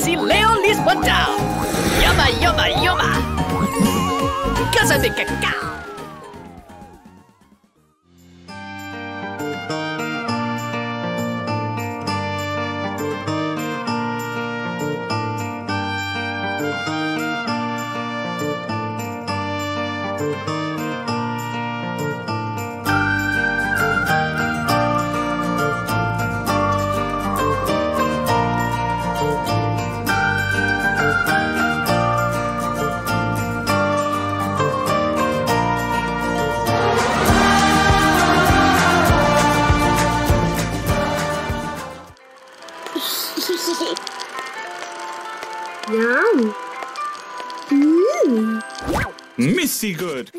si Leonis Bandao. Yama, yama, yama. Casa de cacao. Yum. Missy good.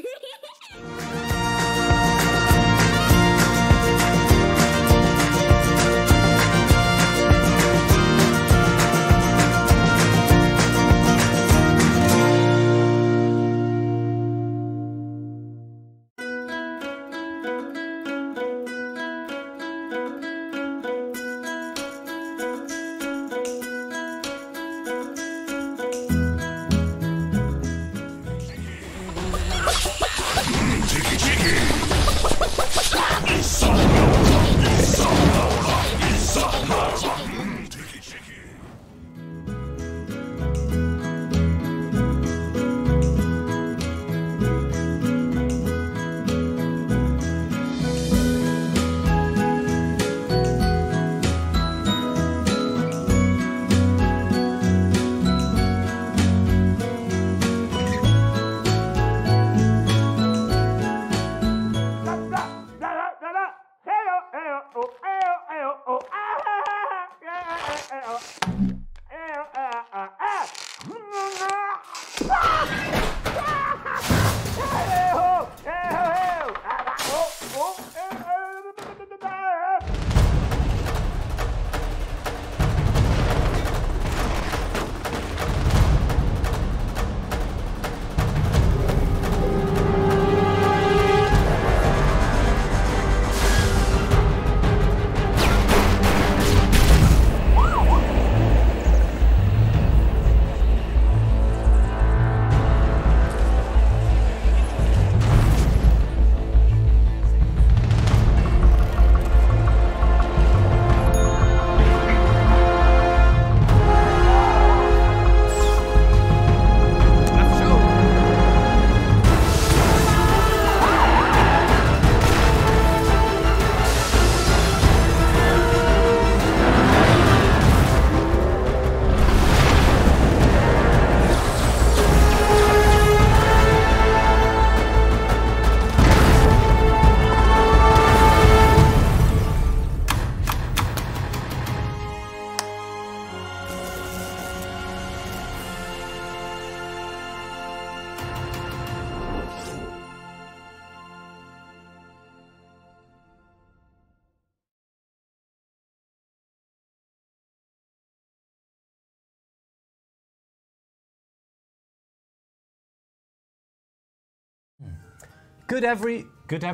Good everyone. Good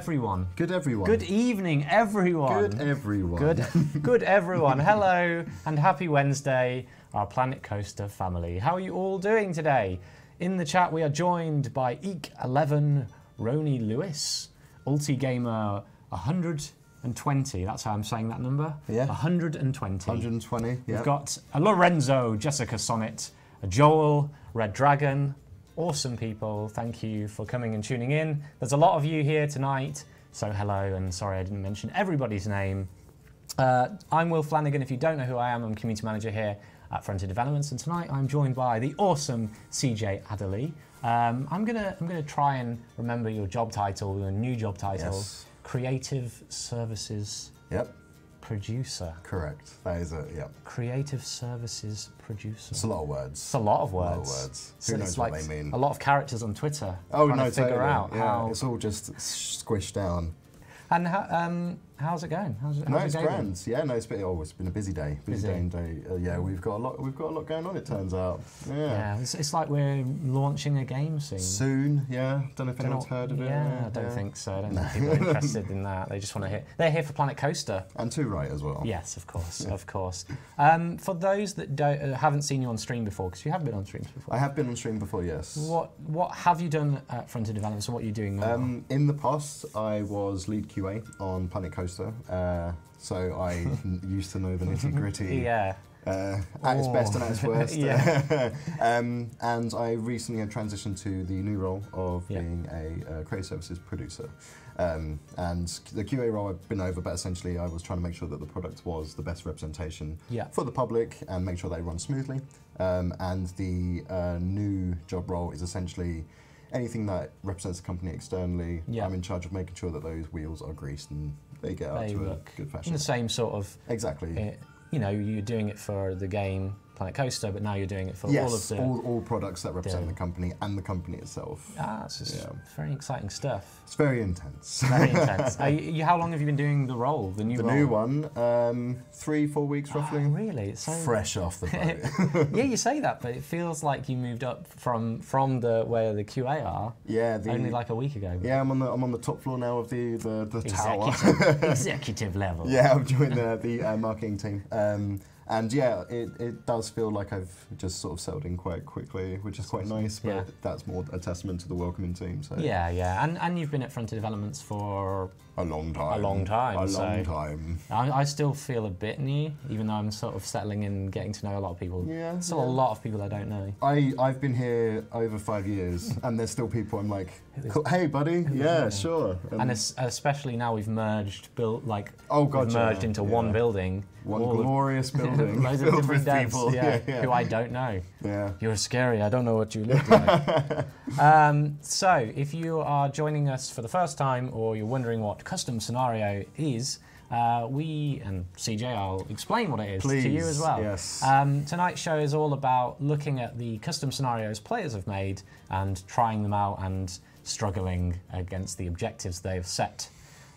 everyone. Good evening, everyone. Good everyone. Good everyone. Hello and happy Wednesday, our Planet Coaster family. How are you all doing today? In the chat, we are joined by Eek11, Roni Lewis, Ultigamer 120. That's how I'm saying that number. Yeah. 120. 120. Yeah. We've got a Lorenzo, Jessica Sonnet, a Joel, Red Dragon. Awesome people. Thank you for coming and tuning in. There's a lot of you here tonight, so hello, and sorry I didn't mention everybody's name. I'm Will Flanagan. If you don't know who I am, I'm community manager here at Frontier Developments, and tonight I'm joined by the awesome CJ Adali. I'm gonna try and remember your job title, your new job title, Yes. Creative Services Yep. Producer. Correct. That is it. Yep. Creative Services Producer. It's a lot of words. It's a lot of words. A lot of words. So Who it's knows like what they mean? a lot of characters on Twitter. Oh trying no, to figure totally. out Yeah, how. it's all just squished down. And how's it going? How's No, your it's day grand. Yeah, no, it's been a busy day. Busy. Day and day. Yeah, we've got a lot going on. It turns out. Yeah, it's like we're launching a game soon. Soon, yeah. Don't know if anyone's heard of it. Yeah, I don't think so. I don't think people are interested in that. They just want to hear. They're here for Planet Coaster. And too right as well. Yes, of course, of course. For those that haven't seen you on stream before, because you have been on streams before. I have been on stream before, yes. What have you done at Frontier Developments, and what are you doing now? In the past, I was lead QA on Planet Coaster, so I used to know the nitty gritty. Yeah. At its best and at its worst. Yeah. And I recently had transitioned to the new role of being a creative services producer. And the QA role I've been over, but essentially I was trying to make sure that the product was the best representation for the public and make sure they run smoothly. And the new job role is essentially anything that represents the company externally. I'm in charge of making sure that those wheels are greased and they get out to a good fashion. In the same sort of... Exactly. You know, you're doing it for the game Planet Coaster, but now you're doing it for all of the... all products that represent the company and the company itself. It's just very exciting stuff. It's very intense. Very intense. How long have you been doing the role, the new role? The new one, 3-4 weeks roughly. Oh, really? It's so... Fresh off the boat. Yeah, you say that, but it feels like you moved up from where the QA are. Yeah, only like a week ago. Yeah, I'm on the top floor now of the tower. Executive level. Yeah, I've joined the marketing team. And yeah, it does feel like I've just sort of settled in quite quickly, which is quite nice, but that's more a testament to the welcoming team. So. Yeah. And you've been at Frontier Developments for... A long time. A long time. Time. I still feel a bit new, even though I'm sort of settling in and getting to know a lot of people. Yeah. Still a lot of people I don't know. I've been here over 5 years, and there's still people I'm like, hey buddy, yeah, sure. And especially now we've merged, merged into one building. One glorious building. Loads of different devs, who I don't know. Yeah. You're scary, I don't know what you look like. So, if you are joining us for the first time, or you're wondering what custom scenario is, and CJ, I'll explain what it is to you as well. Yes. Tonight's show is all about looking at the custom scenarios players have made and trying them out and struggling against the objectives they've set.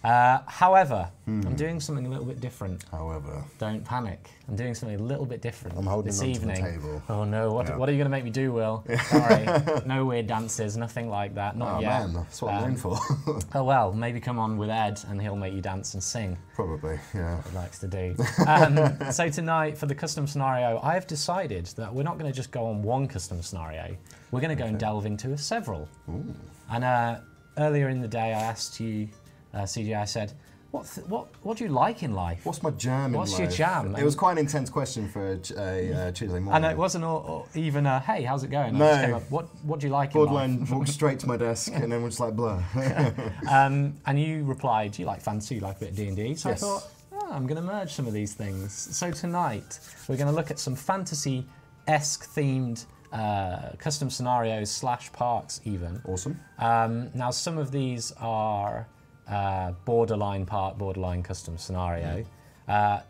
However, I'm doing something a little bit different. However. Don't panic. I'm doing something a little bit different I'm holding this on evening. to the table. Oh no, what are you going to make me do, Will? Sorry, no weird dances, nothing like that, not yet. Oh man, that's what I'm known for. Oh well, maybe come on with Ed and he'll make you dance and sing. Probably, yeah. What he likes to do. So tonight, for the custom scenario, I've decided that we're not going to just go on one custom scenario. We're going to go and delve into several. Ooh. And earlier in the day, I asked you, CJ, I said, what do you like in life? What's my jam in life? What's your jam? It was quite an intense question for a Tuesday morning. And it wasn't even hey, how's it going? No. I just came up, what do you like Borderline in life? walked straight to my desk and then was just like, blah. And you replied, do you like fantasy, you like a bit of D&D? So Yes. I thought, I'm going to merge some of these things. So tonight, we're going to look at some fantasy-esque themed custom scenarios / parks even. Awesome. Now, some of these are borderline park, borderline custom scenario.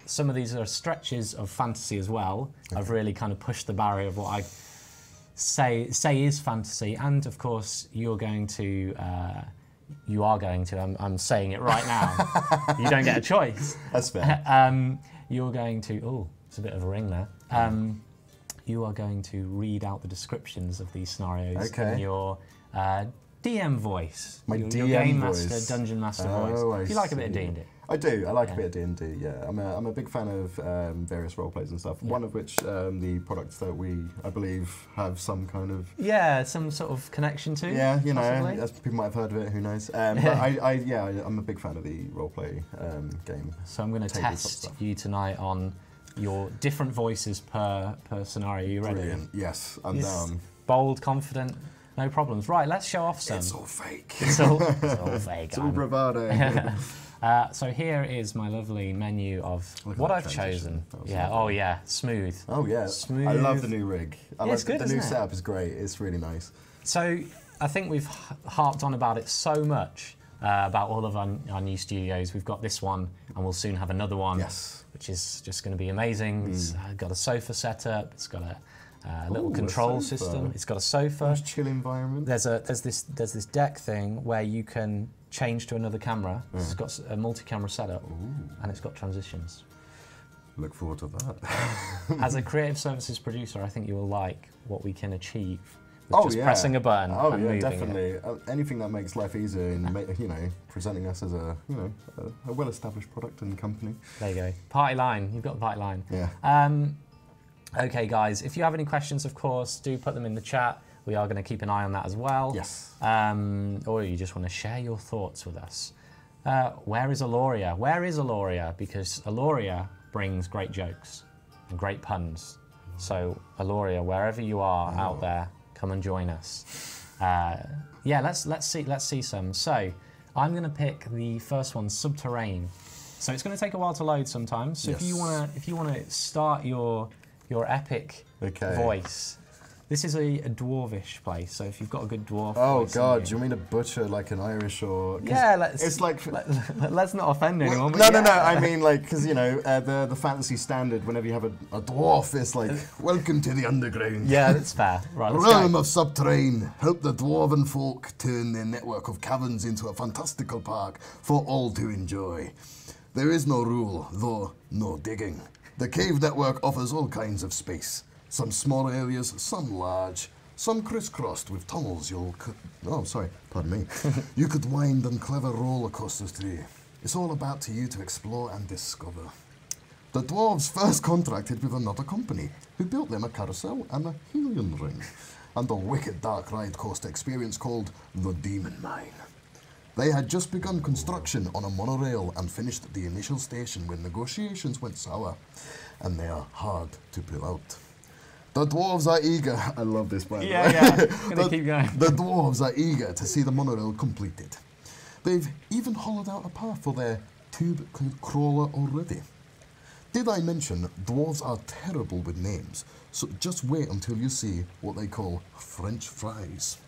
Some of these are stretches of fantasy as well. Okay. I've really kind of pushed the barrier of what I say is fantasy, and of course you are going to, I'm saying it right now. You don't get a choice. That's fair. You're going to, it's a bit of a ring there. You are going to read out the descriptions of these scenarios in your DM voice. My your DM game voice. master, dungeon master voice. If you like a bit of D&D. I do. I like a bit of D&D. Yeah, I'm a big fan of various role plays and stuff. Yeah. One of which the products that I believe have some kind of some sort of connection to. Yeah, you know, possibly. people might have heard of it. Who knows? But I'm a big fan of the role play game. So I'm going to test you tonight on your different voices per scenario. Are you ready? Brilliant. Yes, I'm down. Bold, confident. No problems. Right, let's show off some. It's all fake. It's all fake. It's all bravado. So here is my lovely menu of what I've chosen. Yeah. Lovely. Oh yeah. Smooth. Oh yeah. Smooth. I love the new rig. It's good, the new setup is great. It's really nice. So I think we've harped on about it so much about all of our new studios. We've got this one, and we'll soon have another one. Yes. Which is just going to be amazing. It's got a sofa setup. It's got a little control system. It's got a sofa. Nice chill environment. There's this deck thing where you can change to another camera. It's got a multi-camera setup, and it's got transitions. Look forward to that. As a creative services producer, I think you will like what we can achieve with just pressing a button and moving definitely. it. Anything that makes life easier in presenting us as a well-established product and company. There you go. Party line. You've got the party line. Yeah. Okay, guys. If you have any questions, of course, do put them in the chat. We are going to keep an eye on that as well. Yes. Or you just want to share your thoughts with us. Where is Aloria? Where is Aloria? Because Aloria brings great jokes and great puns. So Aloria, wherever you are out there, come and join us. Let's see some. So I'm going to pick the first one, Subterrane. So it's going to take a while to load sometimes. So if you want to start your epic voice. This is a dwarvish place, so if you've got a good dwarf voice. Oh God, do you mean a butcher like an Irish or? Yeah, it's like let's not offend anyone. No. I mean, like, because the fantasy standard whenever you have a dwarf, it's like welcome to the underground. Yeah, that's fair. Right, let's realm go. of Subterrane, help the dwarven folk turn their network of caverns into a fantastical park for all to enjoy. There is no rule, though no digging. The cave network offers all kinds of space. Some small areas, some large, some crisscrossed with tunnels you could wind on clever roller coasters through. It's all about you to explore and discover. The dwarves first contracted with another company, who built them a carousel and a helium ring, and a wicked dark ride coaster experience called the Demon Mine. They had just begun construction on a monorail and finished the initial station when negotiations went sour, and they are hard to pull out. The dwarves are eager. I love this, by the way. Yeah. Gonna keep going. The dwarves are eager to see the monorail completed. They've even hollowed out a path for their tube crawler already. Did I mention dwarves are terrible with names? So just wait until you see what they call French fries.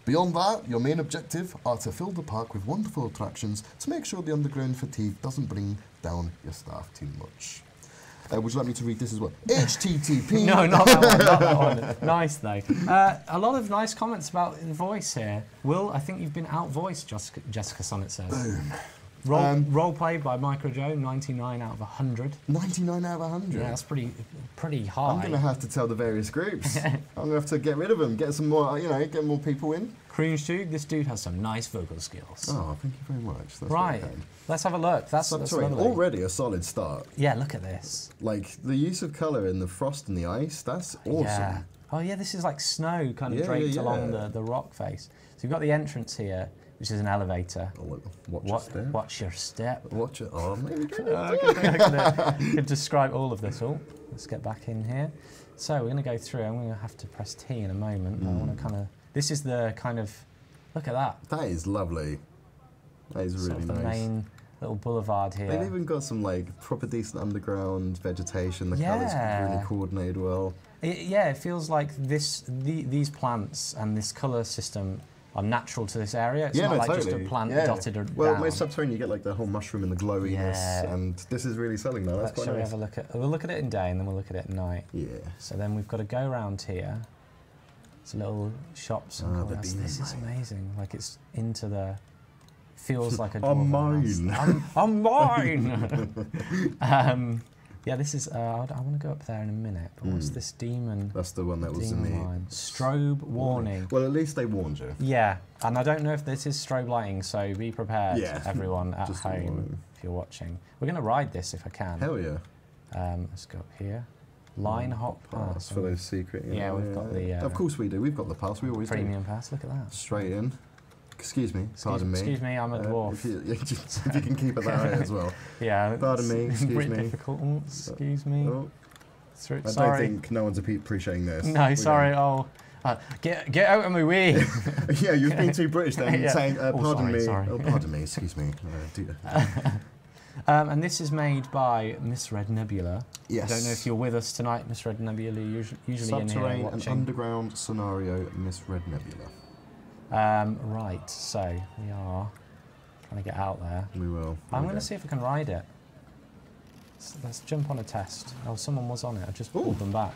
Beyond that, your main objective are to fill the park with wonderful attractions to make sure the underground fatigue doesn't bring down your staff too much. Would you like me to read this as well? HTTP. No, not that one. Nice though. A lot of nice comments about the voice here. Will, I think you've been out-voiced, Jessica Sonnet says. Boom. Role played by Micro Joe, 99 out of 100. 99 out of 100? Yeah, that's pretty high. I'm going to have to tell the various groups. I'm going to have to get rid of them, get some more, get more people in. Cringe dude, this dude has some nice vocal skills. Oh, thank you very much. That's right, let's have a look. That's already a solid start. Yeah, look at this. Like, the use of colour in the frost and the ice, that's awesome. Yeah. Oh yeah, this is like snow kind of draped along the rock face. So you've got the entrance here, which is an elevator. Oh, watch your step. Watch your step. Oh, maybe I could describe all of this. Oh, let's get back in here. So we're going to go through. I'm going to have to press T in a moment. I want to kind of. This is the kind of. Look at that. That is lovely. That is really nice. The main little boulevard here. They've even got some like proper decent underground vegetation. The colours really coordinated well. It feels like these plants and this colour system are natural to this area. It's not like just a plant dotted down. Well, most Subterrane you get like the whole mushroom and the glowiness, and this is really selling that. That's quite Shall nice. we have a look at? We'll look at it in day, and then we'll look at it at night. Yeah. So then we've got to go around here. It's little shops and corners. This is amazing. Like it's into the. Feels like a. I'm mine. I'm mine. Yeah, this is. I want to go up there in a minute. But what's this demon? That's the one that was in the line? Strobe warning. Well, at least they warned you. Yeah, and I don't know if this is strobe lighting, so be prepared, everyone at Just home, if you're watching. We're going to ride this if I can. Hell yeah. Let's go up here. Line hop pass. For those secret. Yeah, we've got the. Of course we do. We've got the pass. We always premium pass. Look at that. Straight in. Excuse me. Pardon me. Excuse me. I'm a dwarf. If you can keep it that way as well. Yeah. Pardon me. Excuse me. Difficult. Oh, excuse me. Oh. Sorry. I don't think no one's appreciating this. No, sorry. Oh, get out of my way. Yeah, you've been too British then, saying pardon me. Sorry. Oh, pardldon me. Excuse me. And this is made by Miss Red Nebula. Yes. I don't know if you're with us tonight, Miss Red Nebula. Usually in here Subterranean watching. and underground scenario, Miss Red Nebula. Right, so we are trying to get out there. We will. I'm going to see if I can ride it. Let's jump on a test. Oh, someone was on it. I just pulled them back.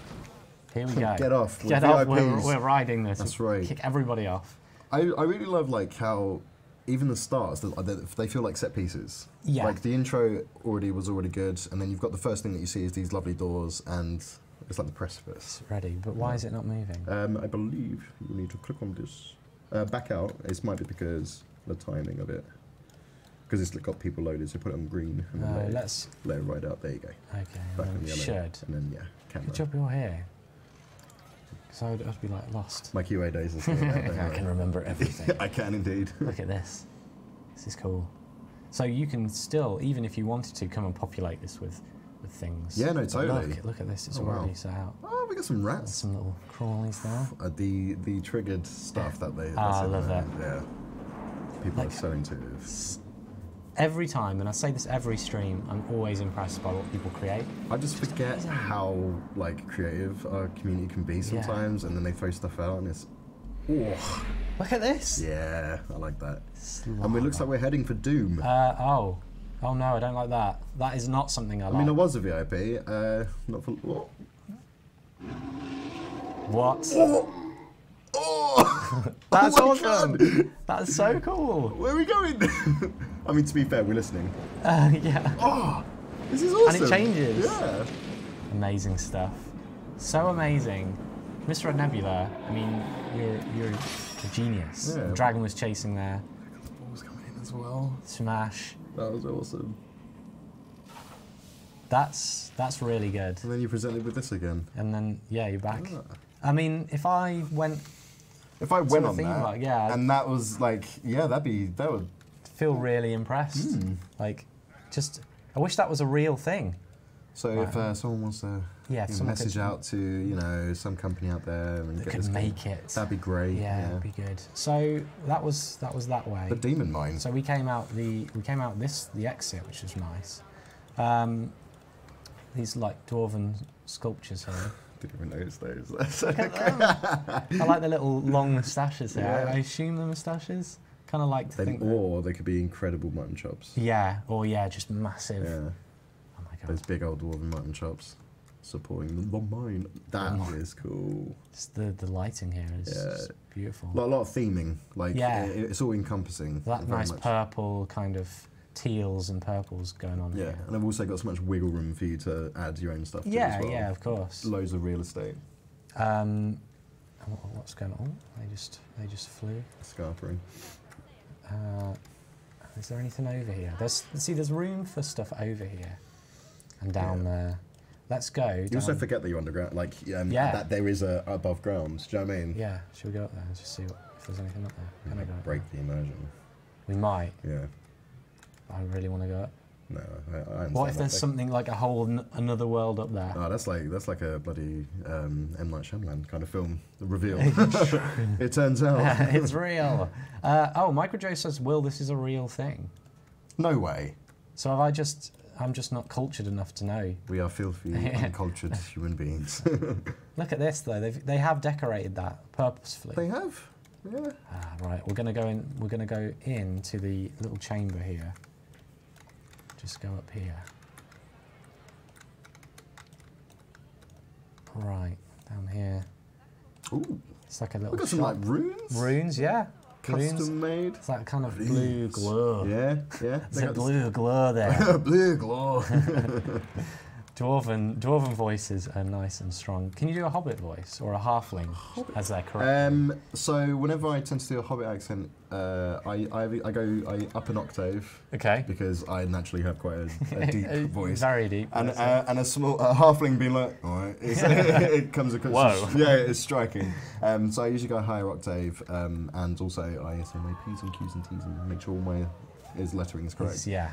Here we go. Get off. Get off. We're riding this. That's right. Kick everybody off. I really love like how even the starts they feel like set pieces. Yeah. Like the intro was already good, and then you've got the first thing that you see is these lovely doors, and it's like the precipice. It's ready, but why is it not moving? I believe you need to click on this. Back out. It might be because the timing of it. Because it's got people loaded, so put it on green and then let it ride out. There you go. Okay. Back on yellow. Should. And then camera. Good job you're here. So I'd be like lost. My QA days are still there. I can remember everything. I can indeed. Look at this. This is cool. So you can still, even if you wanted to, come and populate this with things. Yeah, no, totally. Look at this. It's already set out. Oh, we got some rats. There's some little crawlies there. The triggered stuff that they. I love it. Yeah. People are so into it. Every time, and I say this every stream, I'm always impressed by what people create. I just forget amazing. how like creative our community can be sometimes, and then they throw stuff out, and it's. Oh. Look at this. Yeah, I like that. And it looks like we're heading for Doom. Oh no, I don't like that. That is not something I like. I mean, I was a VIP. Not for. What? Oh! That's oh awesome. God. That's so cool. Where are we going? I mean, to be fair, we're listening. Yeah. Oh, this is awesome. And it changes. Yeah. Amazing stuff. So amazing. Mr. Red Nebula, I mean, you're a genius. Yeah. The dragon was chasing there. The ball's coming in as well. Smash. That was awesome. That's really good. And then you presented with this again. And then, yeah, you're back. Ah. I mean, if I went on that, park, yeah, and that was like, yeah, that would feel really impressed. Like, just, I wish that was a real thing. So if someone wants to message out to some company out there and get this make it, that'd be great. Yeah, it'd be good. So that was that way. The demon mine. So we came out the exit, which was nice. These like dwarven sculptures here. Didn't even notice those. Look at them. I like the little long moustaches here. Yeah. I assume the moustaches. Kind of like to think. Or they could be incredible mutton chops. Yeah. Or yeah, just massive. Yeah. Oh my god. Those big old dwarven mutton chops supporting the mine. That is cool. Just the lighting here is just beautiful. A lot of theming. Like it's all encompassing. That nice purple kind of teals and purples going on here. And I've also got so much wiggle room for you to add your own stuff to yeah, as well. Yeah, of course. Loads of real estate. What's going on? They just flew. Scarpering. Is there anything over here? There's room for stuff over here and down there. Let's go. You also forget that you're underground, like that there is a above ground. Do you know what I mean? Yeah. Should we go up there and just see if there's anything up there? Can I go up break the immersion. We might. Yeah. I really want to go up. No, I understand. What if there's something like a whole another world up there? Oh, that's like a bloody M. Night Shyamalan kind of film. The reveal. It turns out it's real. Microjo says, "Will, this is a real thing." No way. So I'm just not cultured enough to know. We are filthy, uncultured human beings. Look at this though. They have decorated that purposefully. They have. Yeah. Right. We're gonna go in. We're gonna go into the little chamber here. Just go up here. Right, down here. Ooh. It's like a little We've got some like runes? Runes, yeah. Custom made. It's that kind of blue glow. Yeah. There's a blue glow there. Blue glow. Dwarven voices are nice and strong. Can you do a Hobbit voice or a Halfling, as they're correct? So whenever I tend to do a Hobbit accent, I up an octave. Okay. Because I naturally have quite a deep voice. Very deep. And a small Halfling being like, all right, it comes across. Whoa. Yeah, it's striking. So I usually go higher octave, and also I say my P's and Q's and T's and make sure all my lettering is correct. Yeah.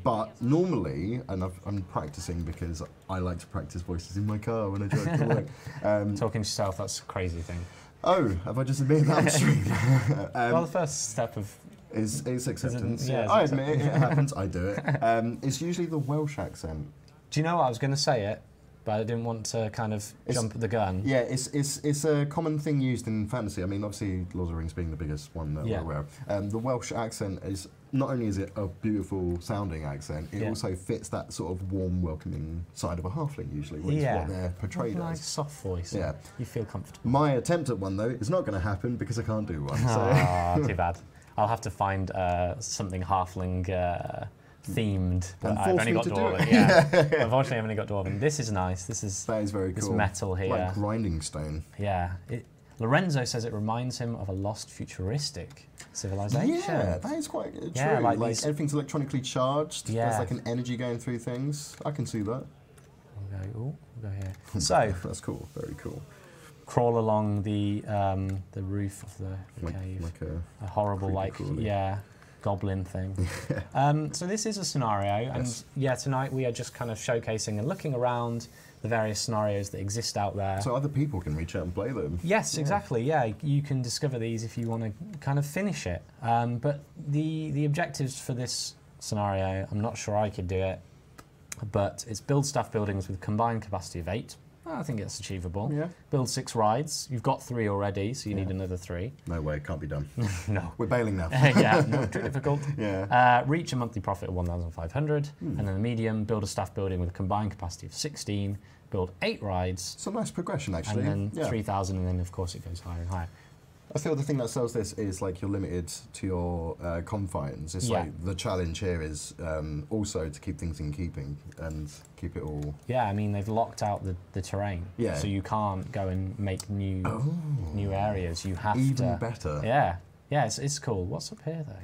But normally, and I'm practicing because I like to practice voices in my car when I drive to work. Talking to yourself, that's a crazy thing. Oh, have I just admitted that on stream? Well, the first step of... is acceptance. Yeah, I admit it happens, I do it. It's usually the Welsh accent. Do you know what? I was going to say it, but I didn't want to kind of jump the gun. Yeah, it's a common thing used in fantasy. I mean, obviously, Lord of the Rings being the biggest one that we're aware of. The Welsh accent is, not only is it a beautiful sounding accent, it also fits that sort of warm, welcoming side of a halfling usually, which is what they're portrayed Nice as. soft voice. Yeah. You feel comfortable. My attempt at one, though, is not going to happen because I can't do one. So. Too bad. I'll have to find something halfling themed, but I've only got Dwarven. Yeah. Unfortunately, I've only got Dwarven. This is nice. That is very cool. This metal here. Like grinding stone. Yeah. Lorenzo says it reminds him of a lost futuristic civilization. Yeah, that is quite true. Yeah, like everything's electronically charged. Yeah. There's like an energy going through things. I can see that. We'll go here. So that's cool. Very cool. Crawl along the roof of the cave. Like a horrible, goblin thing. So this is a scenario, and tonight we are just kind of showcasing and looking around the various scenarios that exist out there. So other people can reach out and play them. Yes, exactly. Yeah, you can discover these if you want to kind of finish it. But the objectives for this scenario, I'm not sure I could do it, but it's build staff buildings with combined capacity of 8. I think it's achievable. Yeah. Build 6 rides. You've got 3 already, so you need another 3. No way, can't be done. No. We're bailing now. Yeah, not too difficult. Yeah. Reach a monthly profit of 1,500. And then the medium, build a staff building with a combined capacity of 16. Build 8 rides. It's a nice progression, actually. And then 3,000, and then, of course, it goes higher and higher. I feel the thing that sells this is like you're limited to your confines. It's like the challenge here is also to keep things in keeping and keep it all. Yeah, I mean they've locked out the terrain. Yeah. So you can't go and make new areas. You have even better. Yeah. Yeah. It's cool. What's up here though?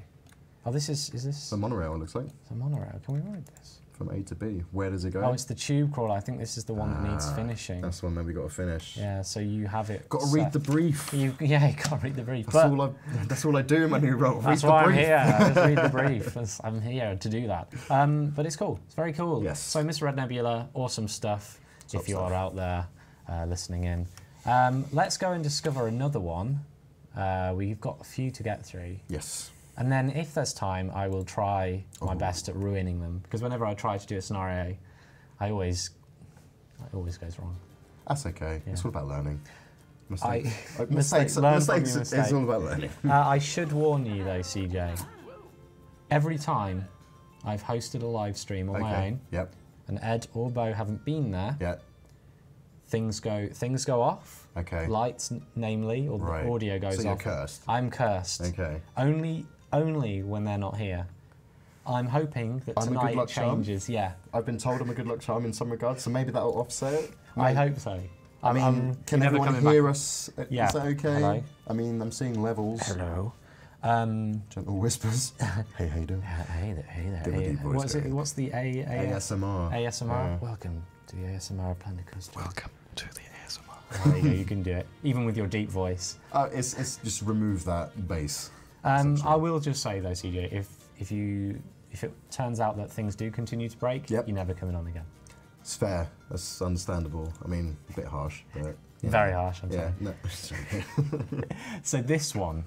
Oh, is this a monorail? It looks like. It's a monorail. Can we ride this? From A to B. Where does it go? Oh, it's the tube crawler. I think this is the one that needs finishing. That's the one that we got to finish. Yeah, so you have it. Got to read the brief. You got to read the brief. That's all I do in my new role. That's why I'm here. I just read the brief. I'm here to do that. But it's cool. It's very cool. Yes. So, Miss Red Nebula, awesome stuff. If you are out there listening in, let's go and discover another one. We've got a few to get through. Yes. And then if there's time, I will try my best at ruining them. Because whenever I try to do a scenario, it always goes wrong. That's okay. Yeah. It's all about learning. Mistakes. It's all about learning. I should warn you though, CJ. Every time I've hosted a live stream on my own, and Ed or Bo haven't been there, things go off. Okay. Lights, namely, or the audio goes off. So you're cursed. I'm cursed. Okay. Only when they're not here. I'm hoping that tonight it changes. Charm. Yeah. I've been told I'm a good luck charm in some regards, so maybe that'll offset it. I hope so. I mean, can everyone hear us? Yeah. Is that okay? Hello. I mean, I'm seeing levels. Hello. Gentle whispers. Hey, how you doing? Hey there. What's the ASMR? ASMR. Yeah. Welcome to the ASMR Planet Coaster. Welcome to the ASMR. There you go. You can do it, even with your deep voice. It's just remove that bass. I will just say though, CJ, if it turns out that things do continue to break, you're never coming on again. It's fair. That's understandable. I mean, a bit harsh, but very harsh. I'm sorry. No. So this one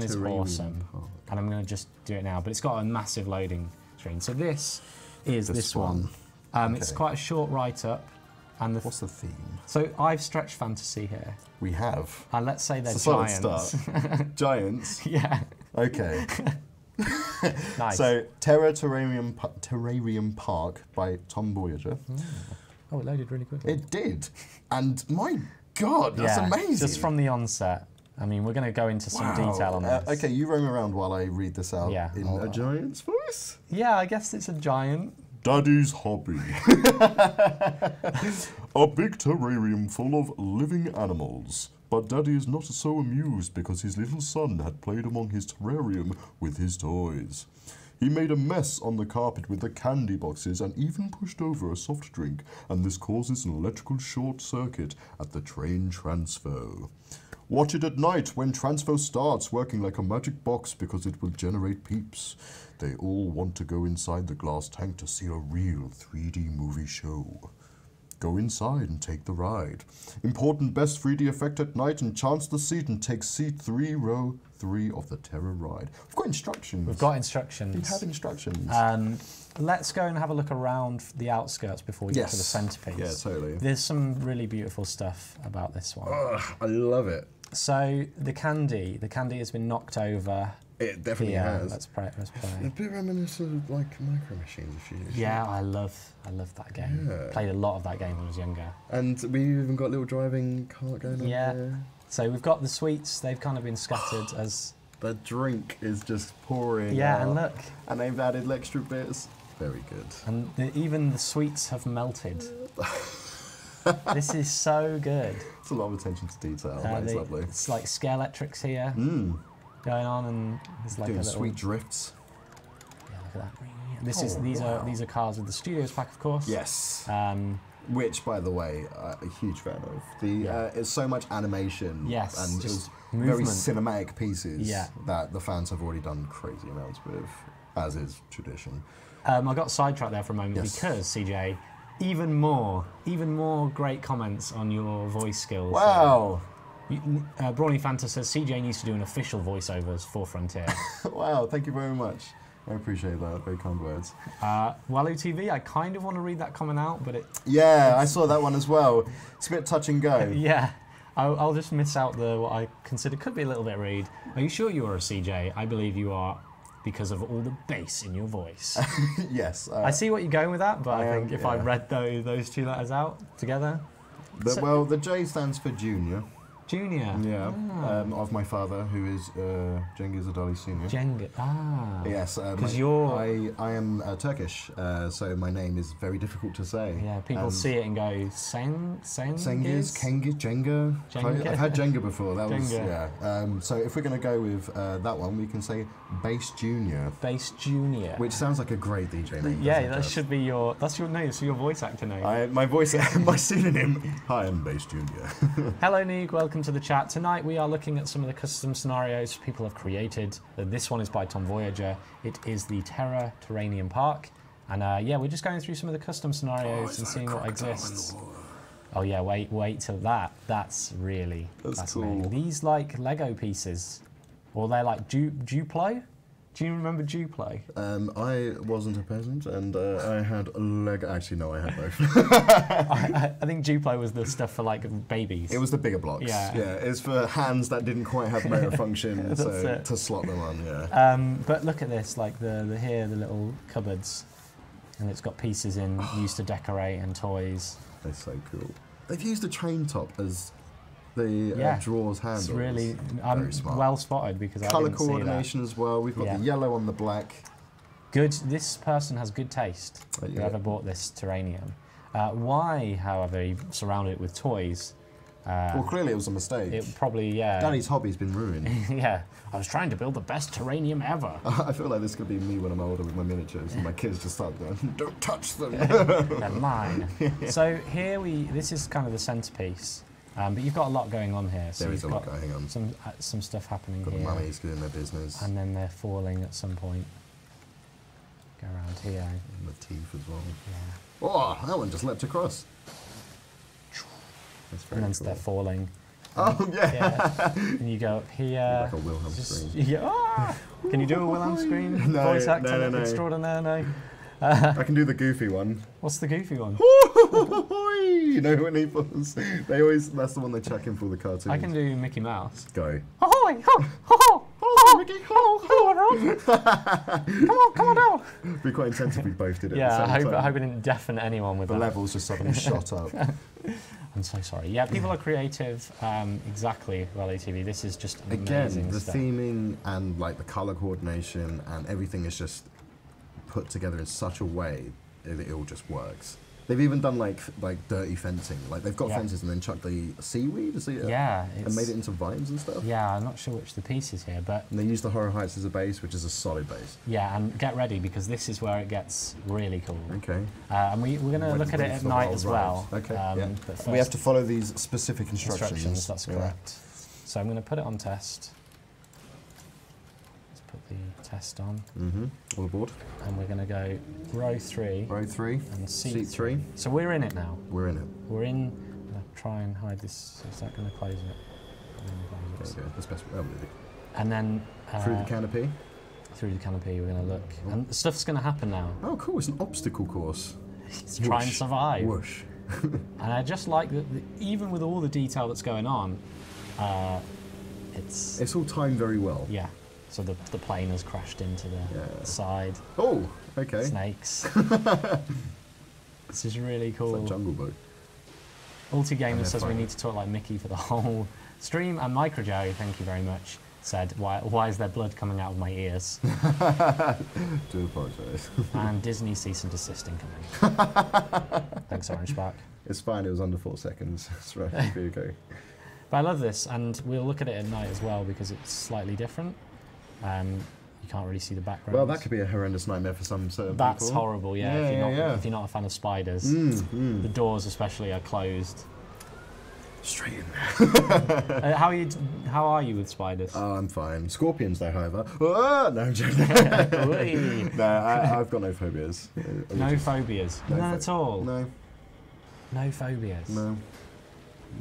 is awesome, and I'm going to just do it now. But it's got a massive loading screen. So this is this one. It's quite a short write-up. And what's the theme? So I've stretched fantasy here. We have. And let's say they're giants. Giants? Yeah. Okay. Nice. So Terrarium Park by Tom Boyager. Oh, it loaded really quickly. It did. And my God, that's amazing. Just from the onset. I mean, we're going to go into some detail on this. Okay, you roam around while I read this out in a giant's voice? Yeah, I guess it's a giant. Daddy's hobby. A big terrarium full of living animals. But Daddy is not so amused because his little son had played among his terrarium with his toys. He made a mess on the carpet with the candy boxes and even pushed over a soft drink, and this causes an electrical short circuit at the train transfer. Watch it at night when transfer starts working like a magic box because it will generate peeps. They all want to go inside the glass tank to see a real 3D movie show. Go inside and take the ride. Important best 3D effect at night and chance the seat and take seat 3, row 3 of the terror ride. We've got instructions. We've got instructions. We have instructions. Let's go and have a look around the outskirts before we get to the centerpiece. Yeah, totally. There's some really beautiful stuff about this one. I love it. So the candy has been knocked over. It definitely has. Let's play. A bit reminiscent of like Micro Machines, if you. Yeah, I love that game. Yeah. Played a lot of that game when I was younger. And we even got a little driving cart going on there. So we've got the sweets. They've kind of been scattered as. The drink is just pouring. Yeah, out. and look. And they've added extra bits. Very good. And even the sweets have melted. This is so good. It's a lot of attention to detail. It's lovely. It's like Scalextrics here going on, and there's like doing a little, sweet drifts. Yeah, look at that. These are cars with the Studios pack, of course. Yes. Which, by the way, I'm a huge fan of. It's so much animation. Yes, and just very movement. cinematic pieces Yeah. that the fans have already done crazy amounts with, as is tradition. I got sidetracked there for a moment because CJ, even more great comments on your voice skills. Wow. Brawny Fanta says CJ needs to do an official voiceovers for Frontier. Wow, thank you very much. I appreciate that. Very kind words. Walu TV, I kind of want to read that comment out, but I saw that one as well. It's a bit touch and go. Yeah. I'll just miss out what I consider could be a little bit rude. Are you sure you are a CJ? I believe you are, because of all the bass in your voice. Yes. I see what you're going with that, but I think if I read those two letters out together. Well, the J stands for Junior. Junior. Yeah. Of my father, who is Cengiz Adali Senior. Yes. Because I am Turkish, so my name is very difficult to say. Yeah. People see it and go Cengiz, Kengiz, Jenga. I've had Jenga before. That was so if we're going to go with that one, we can say Bass Junior. Bass Junior. Which sounds like a great DJ name. Yeah, that should be your. That's your name. So your voice actor name. My pseudonym. Hi, I'm Bass Junior. Hello, Neeg. Welcome to the chat. Tonight we are looking at some of the custom scenarios people have created. This one is by Tom Voyager. It is the Terra Terranium Park. And we're just going through some of the custom scenarios and seeing what exists. Oh yeah, wait till that. That's really fascinating. Cool. These like Lego pieces, or they're like Duplo. Do you remember Duplo? I wasn't a peasant, and I had a leg. Actually, no, I had both. I think Duplo was the stuff for like babies. It was the bigger blocks. Yeah, it was for hands that didn't quite have motor function, to slot them on. Yeah. But look at this, like the little cupboards, and it's got pieces in used to decorate and toys. They're so cool. They've used a train top as the drawers handles. It's really very smart. Well spotted, because Colour I didn't see that. coordination as well. We've got the yellow on the black. Good. This person has good taste. Whoever bought this Terranium. Why, however, he surrounded it with toys? Well, clearly it was a mistake. It probably, Danny's hobby's been ruined. Yeah. I was trying to build the best Terranium ever. I feel like this could be me when I'm older with my miniatures, and my kids just start going, "Don't touch them." They're mine. So here this is kind of the centerpiece. But you've got a lot going on here. So there is a lot going on. Some stuff happening got here. The mummies doing their business. And then they're falling at some point. Go around here. And the teeth as well. Yeah. Oh, that one just leapt across. That's very and then cool. they're falling. Oh, yeah. And you go up here. Like a Wilhelm screen. Yeah. Can you do a Wilhelm screen? No, Voice actor no. extraordinaire, no. I can do the goofy one. What's the goofy one? You know when he falls? That's the one they chuck in for the cartoons. I can do Mickey Mouse. Go. Ahoy! Ho! Ho! Ho! Ho! Mickey! Ho! Ho! Come on down! It'd be quite intense if we both did it at the Yeah, same time. I hope we didn't deafen anyone with the that. The levels just suddenly shot up. I'm so sorry. Yeah, people are creative. Exactly, Rally TV. This is just amazing Again, the stuff. theming and like the color coordination and everything is just put together in such a way it all just works. They've even done like dirty fencing. Like they've got fences and then chucked the seaweed, and made it into vines and stuff. Yeah, I'm not sure which the piece is here, but and they use the Horror Heights as a base, which is a solid base. Yeah, and get ready because this is where it gets really cool. Okay. And we're going to look at it at night as well. Okay. But first, we have to follow these specific instructions. That's correct. So I'm going to put it on test. Let's put the test on. All aboard. And we're going to go row 3. Row 3. And seat 3. So we're in it now. We're in it. We're in. I'm going to try and hide this. Is that going to close it? Okay, that's best. And then through the canopy. Through the canopy, we're going to look. And stuff's going to happen now. Oh, cool. It's an obstacle course. Try and survive. Whoosh. And I just like that, even with all the detail that's going on, it's all timed very well. Yeah. So the plane has crashed into the side. Oh, okay. Snakes. This is really cool. It's like Jungle Book. Ulti Gamer says we need to talk like Mickey for the whole stream. And Micro Joe, thank you very much, said, why is there blood coming out of my ears? Do apologise. And Disney cease and desist incoming. Thanks, Orange Spark. It's fine, it was under 4 seconds. That's right, it'll be okay. But I love this, and we'll look at it at night as well because it's slightly different. You can't really see the background. Well, that could be a horrendous nightmare for some certain people. That's horrible, yeah. If you're not a fan of spiders, the doors especially are closed. Straight in there. How are you with spiders? Oh, I'm fine. Scorpions, though, however. Oh, no, I'm joking. No, I've got no phobias. No phobias? None at all? No. No phobias? No.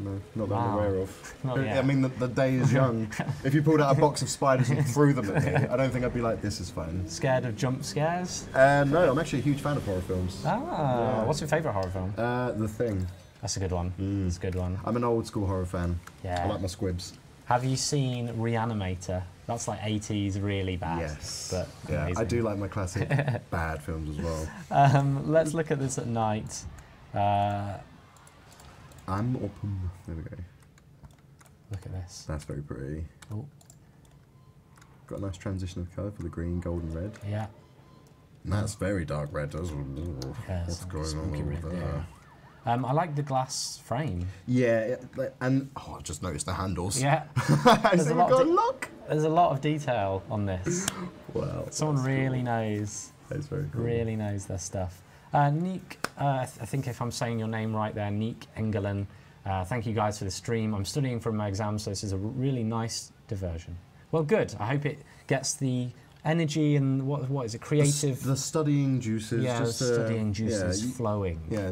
No, not that I'm aware of. Not yet. I mean, the day is young. If you pulled out a box of spiders and threw them at me, I don't think I'd be like, this is fine. Scared of jump scares? No, I'm actually a huge fan of horror films. Yeah. What's your favourite horror film? The Thing. That's a good one. That's a good one. I'm an old school horror fan. Yeah. I like my squibs. Have you seen Reanimator? That's like 80s, really bad. Yes. But yeah, amazing. I do like my classic bad films as well. Let's look at this at night. I'm open. There we go. Look at this. That's very pretty. Oh. Got a nice transition of colour for the green, gold and red. Yeah. And that's very dark red. What's going on red there? I like the glass frame. Yeah, and I just noticed the handles. Yeah. There's a lot of detail on this. Wow. Someone really knows. That's very cool. Really knows their stuff. Neek, I think if I'm saying your name right there, Neek Engelen. Thank you guys for the stream. I'm studying for my exam, so this is a really nice diversion. Well, good. I hope it gets the energy and what is it, creative? The studying juices. Yeah, just, studying juices flowing. Yeah,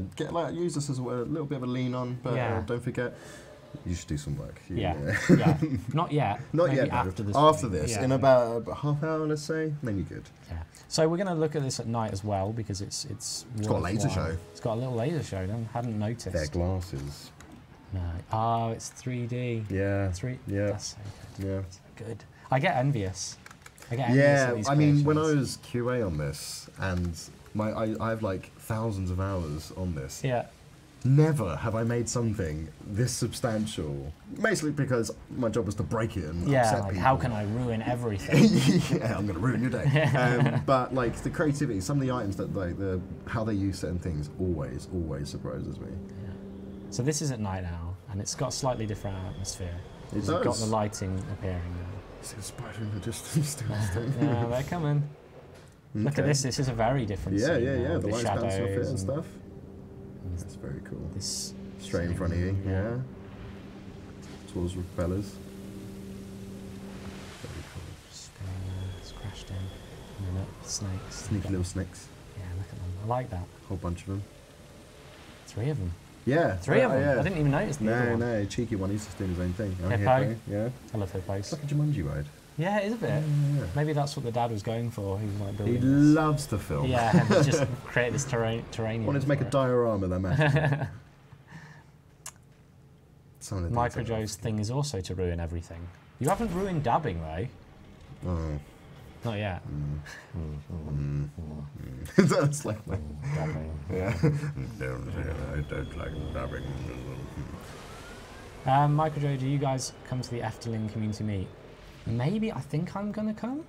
use this as a little bit of a lean on, but don't forget, you should do some work. Yeah. Not yet. Not Maybe yet. After this. After this, in about a half hour, let's say, then you're good. Yeah. So we're going to look at this at night as well because it's got a laser show. It's got a little laser show. I hadn't noticed. Their glasses. No. Oh, it's 3D. Yeah. Yeah. That's so good. Yeah. That's so good. I get envious. At I mean, when I was QA on this, and I have like thousands of hours on this. Yeah. Never have I made something this substantial. Basically because my job was to break it and upset people. How can I ruin everything? Yeah, I'm going to ruin your day. But like the creativity, some of the items that how they use certain things always surprises me. Yeah. So this is at night now, and it's got a slightly different atmosphere. It's got the lighting appearing now. See a spider in the distance. Yeah, they're coming. Okay. Look at this. This is a very different scene. Yeah. The lights bouncing off it and and stuff. That's very cool. This straight in front of you, yeah. Towards repellers. Very cool. Just it's crashed in. And then snakes. Sneaky little snakes. Yeah, look at them. I like that. Whole bunch of them. 3 of them. Yeah. 3 of them. Yeah. I didn't even notice the other one. No, cheeky one. He's just doing his own thing. Hippo. Yeah. I love hippos. It's like a Jumanji ride. Yeah, it is a bit. Yeah. Maybe that's what the dad was going for. He was like building He this. loves to film. Yeah, and he just create this terrain. Wanted to make a diorama that matches. Micro Joe's thing is also to ruin everything. You haven't ruined dabbing, though. Oh. Not yet. That's like dabbing. Yeah. I don't like dabbing. Micro Joe, do you guys come to the Efteling community meet? Maybe. I think I'm gonna come.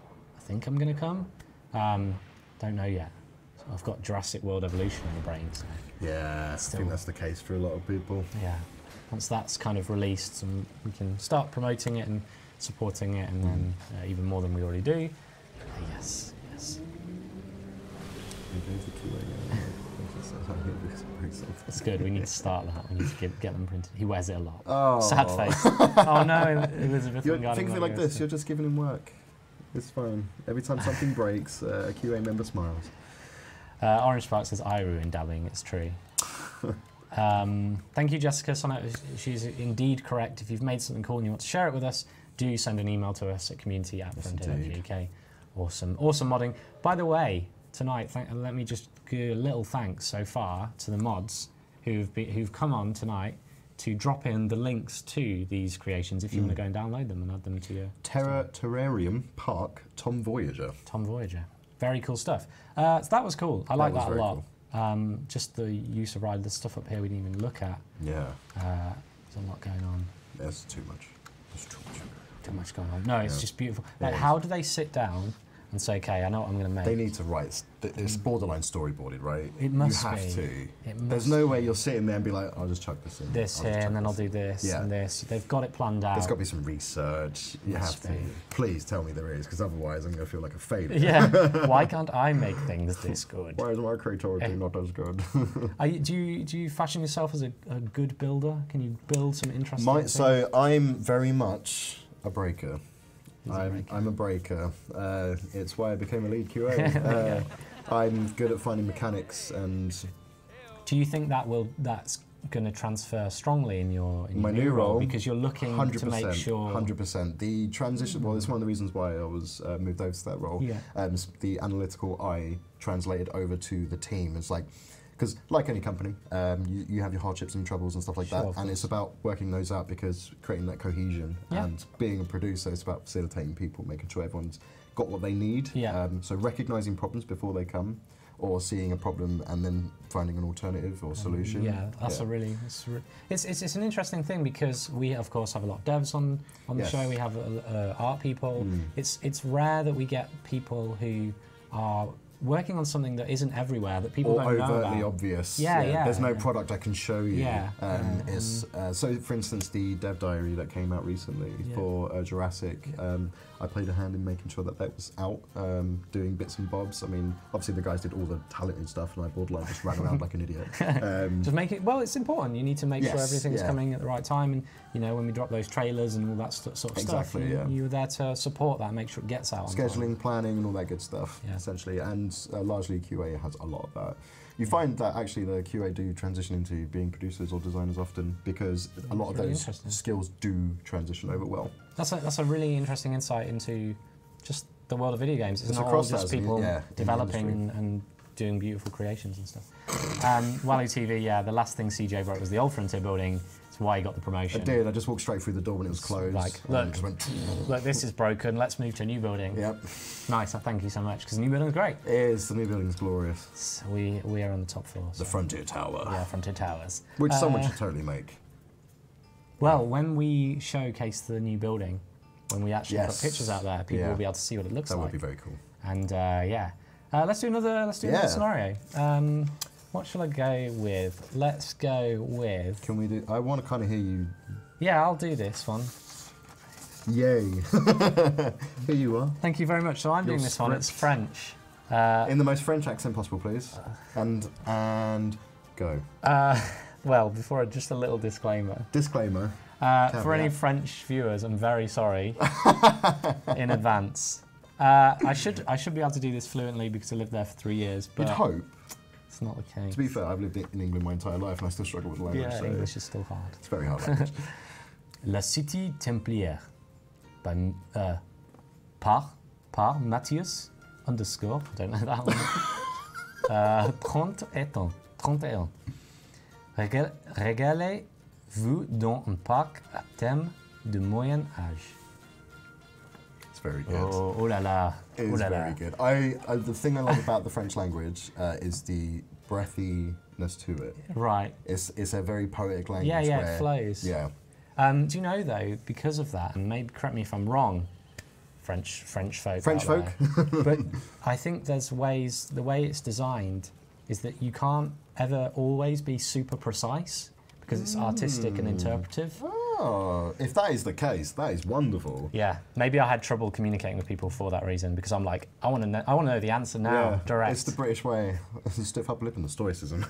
Don't know yet. So I've got Jurassic World Evolution in the brain. So Yeah, I think that's the case for a lot of people. yeah, once that's kind of released, and we can start promoting it and supporting it, and then even more than we already do. Yes, yes. It's good. We need to start that. We need to get them printed. He wears it a lot. Oh. Sad face. Oh no, Elizabeth. Think of it like this, you're just giving him work. It's fine. Every time something breaks, a QA member smiles. Orange Spark says, I ruined dabbing. It's true. Thank you, Jessica Sonnet. She's indeed correct. If you've made something cool and you want to share it with us, do send an email to us at community@frontier.uk. Awesome. Awesome modding. By the way, tonight, let me just give a little thanks so far to the mods who've come on tonight to drop in the links to these creations if you want to go and download them and add them to your... Terrarium Park Tom Voyager. Tom Voyager. Very cool stuff. So that was cool. I like that a lot. Cool. Just the use of the stuff up here we didn't even look at. Yeah. There's a lot going on. There's too much. There's too much. Too much going on. No, it's just beautiful. Like, how do they sit down and say, okay, I know what I'm going to make? They need to write. It's borderline storyboarded, right? It must be. You have be. to. It There's no way you're sitting there and be like, I'll just chuck this in. This here, and then I'll do this and this. They've got it planned out. There's got to be some research. You have to. Please tell me there is, because otherwise I'm going to feel like a failure. Yeah. Why can't I make things this good? Why is my creativity not as good? Do you fashion yourself as a good builder? Can you build some interesting things? So I'm very much a breaker. I'm a breaker. It's why I became a lead QA. I'm good at finding mechanics, and do you think that's going to transfer strongly in my new role? Because you're looking 100%, to make sure 100%. The transition. Well, it's one of the reasons why I was moved over to that role. Yeah. The analytical eye translated over to the team. It's like, because like any company, you have your hardships and troubles and stuff like that, and it's about working those out, because creating that cohesion and being a producer, it's about facilitating people, making sure everyone's got what they need. Yeah. So recognizing problems before they come, or seeing a problem and then finding an alternative or solution. Yeah, that's it's an interesting thing, because we of course have a lot of devs on the show. We have art people. It's rare that we get people who are working on something that isn't everywhere, that people don't know about. Or overtly obvious. There's no product I can show you. So, for instance, the dev diary that came out recently for Jurassic, I played a hand in making sure that was out, doing bits and bobs. I mean, obviously the guys did all the talented stuff, and I borderline just ran around like an idiot. Just make it. Well, it's important. You need to make sure everything's coming at the right time, and when we drop those trailers and all that sort of stuff, you were there to support that and make sure it gets out. Scheduling, planning, and all that good stuff, essentially, and largely QA has a lot of that. You find that actually the QA do transition into being producers or designers often, because a lot of those skills do transition over well. That's a really interesting insight into just the world of video games. It's not all just people developing and doing beautiful creations and stuff. Wally TV, the last thing CJ wrote was the old Frontier building. It's why he got the promotion. I did. I just walked straight through the door when it was closed. Like, look, this is broken. Let's move to a new building. Yep. Nice. Thank you so much, because the new building's great. It is. The new building's glorious. So we are on the top floor. So. The Frontier Tower. Yeah, Frontier Towers. Which someone should totally make. Well, when we showcase the new building, when we actually put pictures out there, people will be able to see what it looks like. That would be very cool. And let's do another scenario. What shall I go with? Let's go with... Can we do... I want to kind of hear you... Yeah, I'll do this one. Yay. Here you are. Thank you very much. So I'm doing this one. It's French. In the most French accent possible, please. And go. Well, before just a little disclaimer. Disclaimer. For any French viewers, I'm very sorry in advance. I should be able to do this fluently because I lived there for 3 years. But you'd hope. It's not the case. To be fair, I've lived in England my entire life and I still struggle with the language. Yeah, so English is still hard. It's very hard language. La Cité Templière par Matthias _ I don't know that one. 31. Régalez-vous dans un parc à thème de moyen âge. It's very good. Oh la la. It is very good. The thing I love about the French language is the breathiness to it. Right. It's a very poetic language. Yeah, it flows. Yeah. Do you know though, because of that, and maybe correct me if I'm wrong, French folk. French folk. But I think there's ways. The way it's designed is that you can't ever always be super precise because it's artistic and interpretive. Oh, if that is the case, that is wonderful. Yeah, maybe I had trouble communicating with people for that reason because I'm like, I want to know the answer now, direct. It's the British way. Stiff upper lip and the stoicism.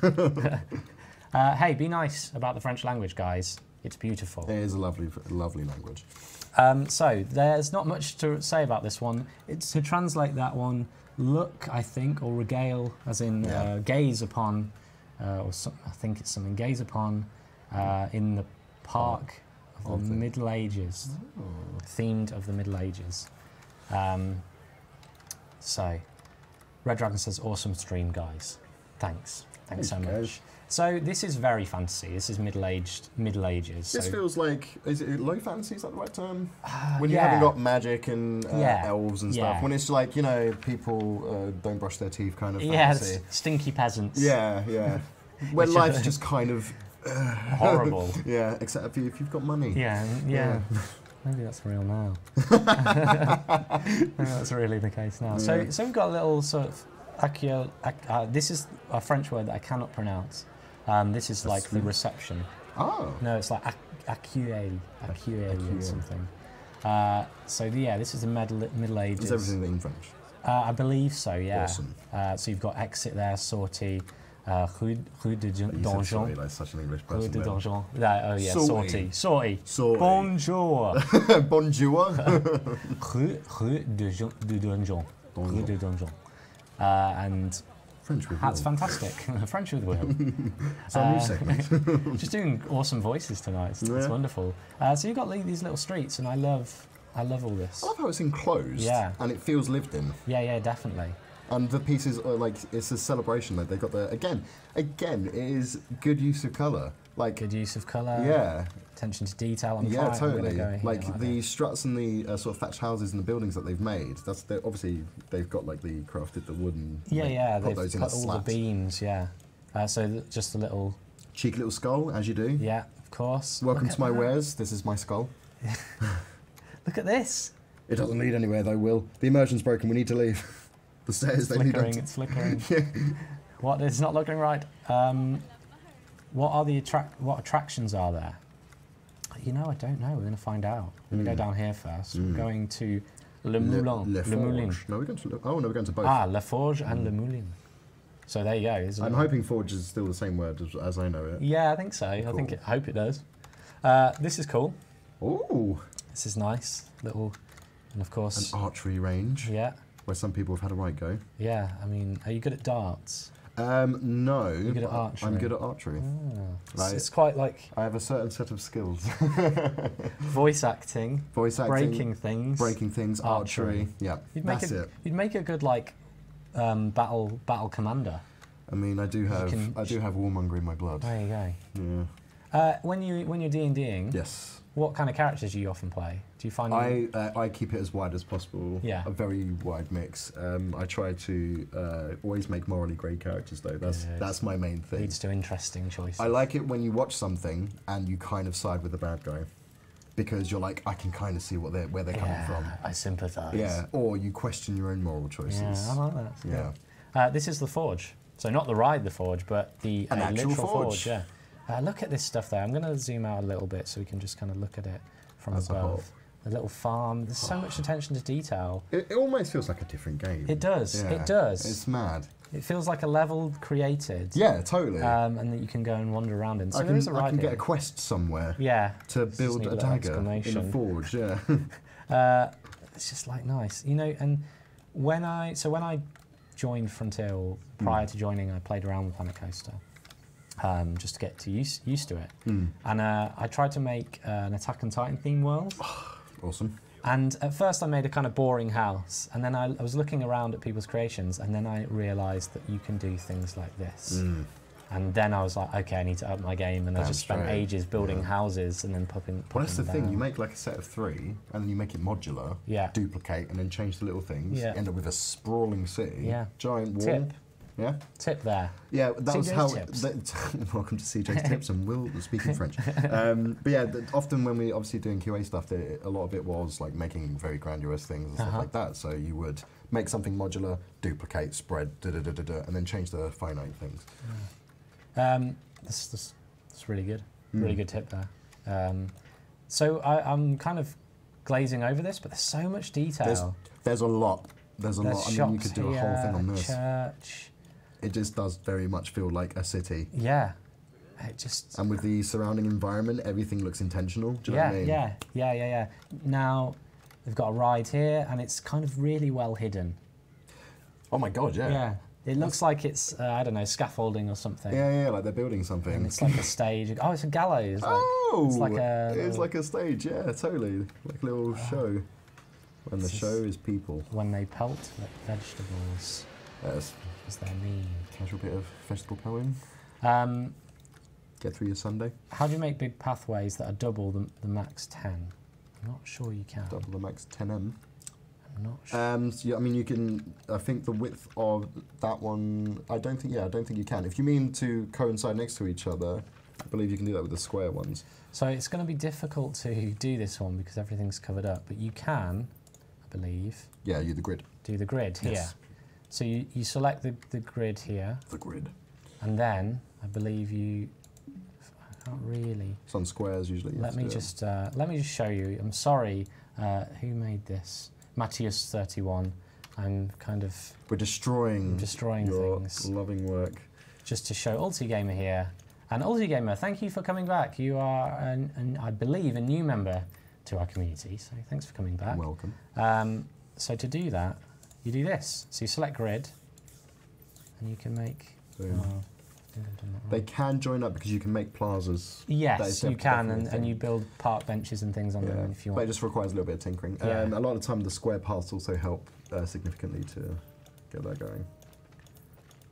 Hey, be nice about the French language, guys. It's beautiful. It is a lovely, lovely language. So there's not much to say about this one. It's to translate that one, look, I think, or regale, as in gaze upon, or I think it's something, gaze upon in the park of the Middle Ages, themed of the Middle Ages. So, Red Dragon says, awesome stream, guys. Thanks so much. So this is very fantasy. This is Middle Ages. This feels like, is it low fantasy? Is that the right term? When you yeah. haven't got magic and elves and stuff. Yeah. When it's like, you know, people don't brush their teeth kind of Yeah, fantasy. stinky peasants. Yeah, yeah. When life's just kind of horrible. Yeah, except if you've got money. Yeah. Maybe that's real now. Maybe that's really the case now. So we've got a little sort of this is a French word that I cannot pronounce. This is like the reception. Oh. No, it's like accueil or something. So yeah, this is the Middle Ages. Is everything in French? I believe so, yeah. Awesome. So you've got exit there, sortie, rue de Donjon. Sorry, like such an English person. Rue de there. Donjon. Oh yeah, sortie. Sortie. Bonjour. Bonjour. Rue de Donjon. Rue de Donjon. And French with that's Will. fantastic. French with Will. It's our new segment. Just doing awesome voices tonight. It's wonderful. So you've got these little streets, and I love all this. I love how it's enclosed. Yeah. And it feels lived in. Yeah, definitely. And the pieces are like, it's a celebration. Like they've got the again, it is good use of colour. Like Good use of colour. Yeah. Attention to detail. Yeah, totally. Go Like the struts and the sort of thatched houses and the buildings that they've made. Obviously they've got like the crafted the wooden. Yeah. Put They've those in put a all slat. the beams. Yeah. So just a little. Cheeky little skull, as you do. Yeah, of course. Welcome Look to my at that. wares. This is my skull. Look at this. It doesn't lead anywhere though, Will. The immersion's broken. We need to leave. The stairs. They lead Flickering. up to- It's flickering. Yeah. What? It's not looking right. What are the what attractions are there? You know, I don't know. We're going to find out. We're going to go down here first. We're going to Le Moulin. Le Moulin. Forge. No, we're going to. Oh no, we're going to both. Le Forge and Le Moulin. So there you go. I'm hoping forge is still the same word as I know it. Yeah, I think so. Cool. I hope it does. This is cool. Ooh. This is nice. Little, and of course. An archery range. Yeah. Where some people have had a right go. Yeah. I mean, are you good at darts? No. You're good at archery. I'm good at archery. It's quite like I have a certain set of skills. voice acting, breaking things, archery. Yeah, that's it. You'd make a good like battle commander. I mean, I do have warmonger in my blood. There you go. Yeah. When you're D&Ding, Yes. what kind of characters do you often play? Do you find I keep it as wide as possible. Yeah. A very wide mix. I try to always make morally grey characters though. That's my main thing. leads to interesting choices? I like it when you watch something and you kind of side with the bad guy, because you're like, I can kind of see where they're coming from. I sympathise. Yeah. Or you question your own moral choices. Yeah, I like that. Yeah. This is the Forge. So not the ride the Forge, but the An actual literal forge. Yeah. Look at this stuff there. I'm going to zoom out a little bit so we can just kind of look at it from As a whole. above. The little farm. There's so much attention to detail. It almost feels like a different game. It does. Yeah. It does. It's mad. It feels like a level created. Yeah, totally. And that you can go and wander around in. So there is a I ride can get here. a quest somewhere. Yeah. To Just build need a little dagger in a exclamation. forge. Yeah. It's just like nice, you know. And when I joined Frontier, or prior to joining, I played around with Planet Coaster, just to get used to it. And I tried to make an Attack on Titan theme world. Awesome. And at first I made a kind of boring house, and then I was looking around at people's creations, and then I realised that you can do things like this. And then I was like, okay, I need to up my game, and I just spent right. ages building houses and then popping Well, that's the them thing. down. You make like a set of 3, and then you make it modular. Yeah. Duplicate, and then change the little things. Yeah. End up with a sprawling city. Yeah. Giant wall. Tip. Yeah? tip there. Yeah, that was CJ's how. tips. Welcome to CJ's Tips and Will speaking French. But yeah, often when we obviously doing QA stuff, a lot of it was like making very grandiose things and stuff like that. So you would make something modular, duplicate, spread, and then change the finite things. That's really good. Really good tip there. So I'm kind of glazing over this, but there's so much detail. There's a lot. There's a lot. I mean, you could do a whole thing on this. Church. It just does very much feel like a city. Yeah. It just. And with the surrounding environment, everything looks intentional. Do you know what I mean? Yeah. Now, we've got a ride here, and it's kind of really well hidden. Oh my God, yeah. Yeah. It looks like it's, I don't know, scaffolding or something. Yeah, like they're building something. And it's like a stage. Oh, it's a gallows. It's like a. It's like a stage, yeah, totally. Like a little show. And the show is people. When they pelt vegetables. Yes. Is their need. Casual bit of vegetable pelting. Get through your Sunday. How do you make big pathways that are double the max 10? I'm not sure you can. Double the max 10M. I'm not sure. So yeah, I mean, you can. I think the width of that one. I don't think you can. If you mean to coincide next to each other, I believe you can do that with the square ones. So it's going to be difficult to do this one because everything's covered up, but you can, I believe. Yeah, the grid. Do the grid here. Yes. So you select the grid here. The grid. And then I believe you. I can't really. It's on squares usually. Let me just show you. I'm sorry. Who made this? Matthias 31. I'm kind of. We're destroying your things. loving work. Just to show Ultigamer here. And Ultigamer, thank you for coming back. You are, I believe, a new member to our community. So thanks for coming back. Welcome. So to do that, you do this. So you select grid, and you can make. They can join up because you can make plazas. Yes, you can, and you build park benches and things on them if you want. But it just requires a little bit of tinkering. Yeah. A lot of the time, the square paths also help significantly to get that going.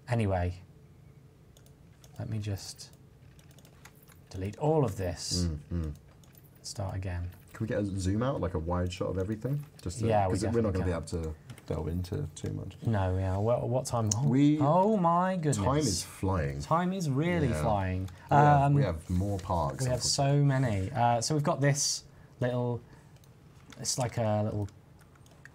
Anyway, let me just delete all of this. Start again. Can we get a zoom out, like a wide shot of everything? Just because we're not going to be able to delve into too much. No, yeah. Well, what time? Oh my goodness! Time is flying. Time is really flying. We have more parks. We have so many. So we've got this little. It's like a little.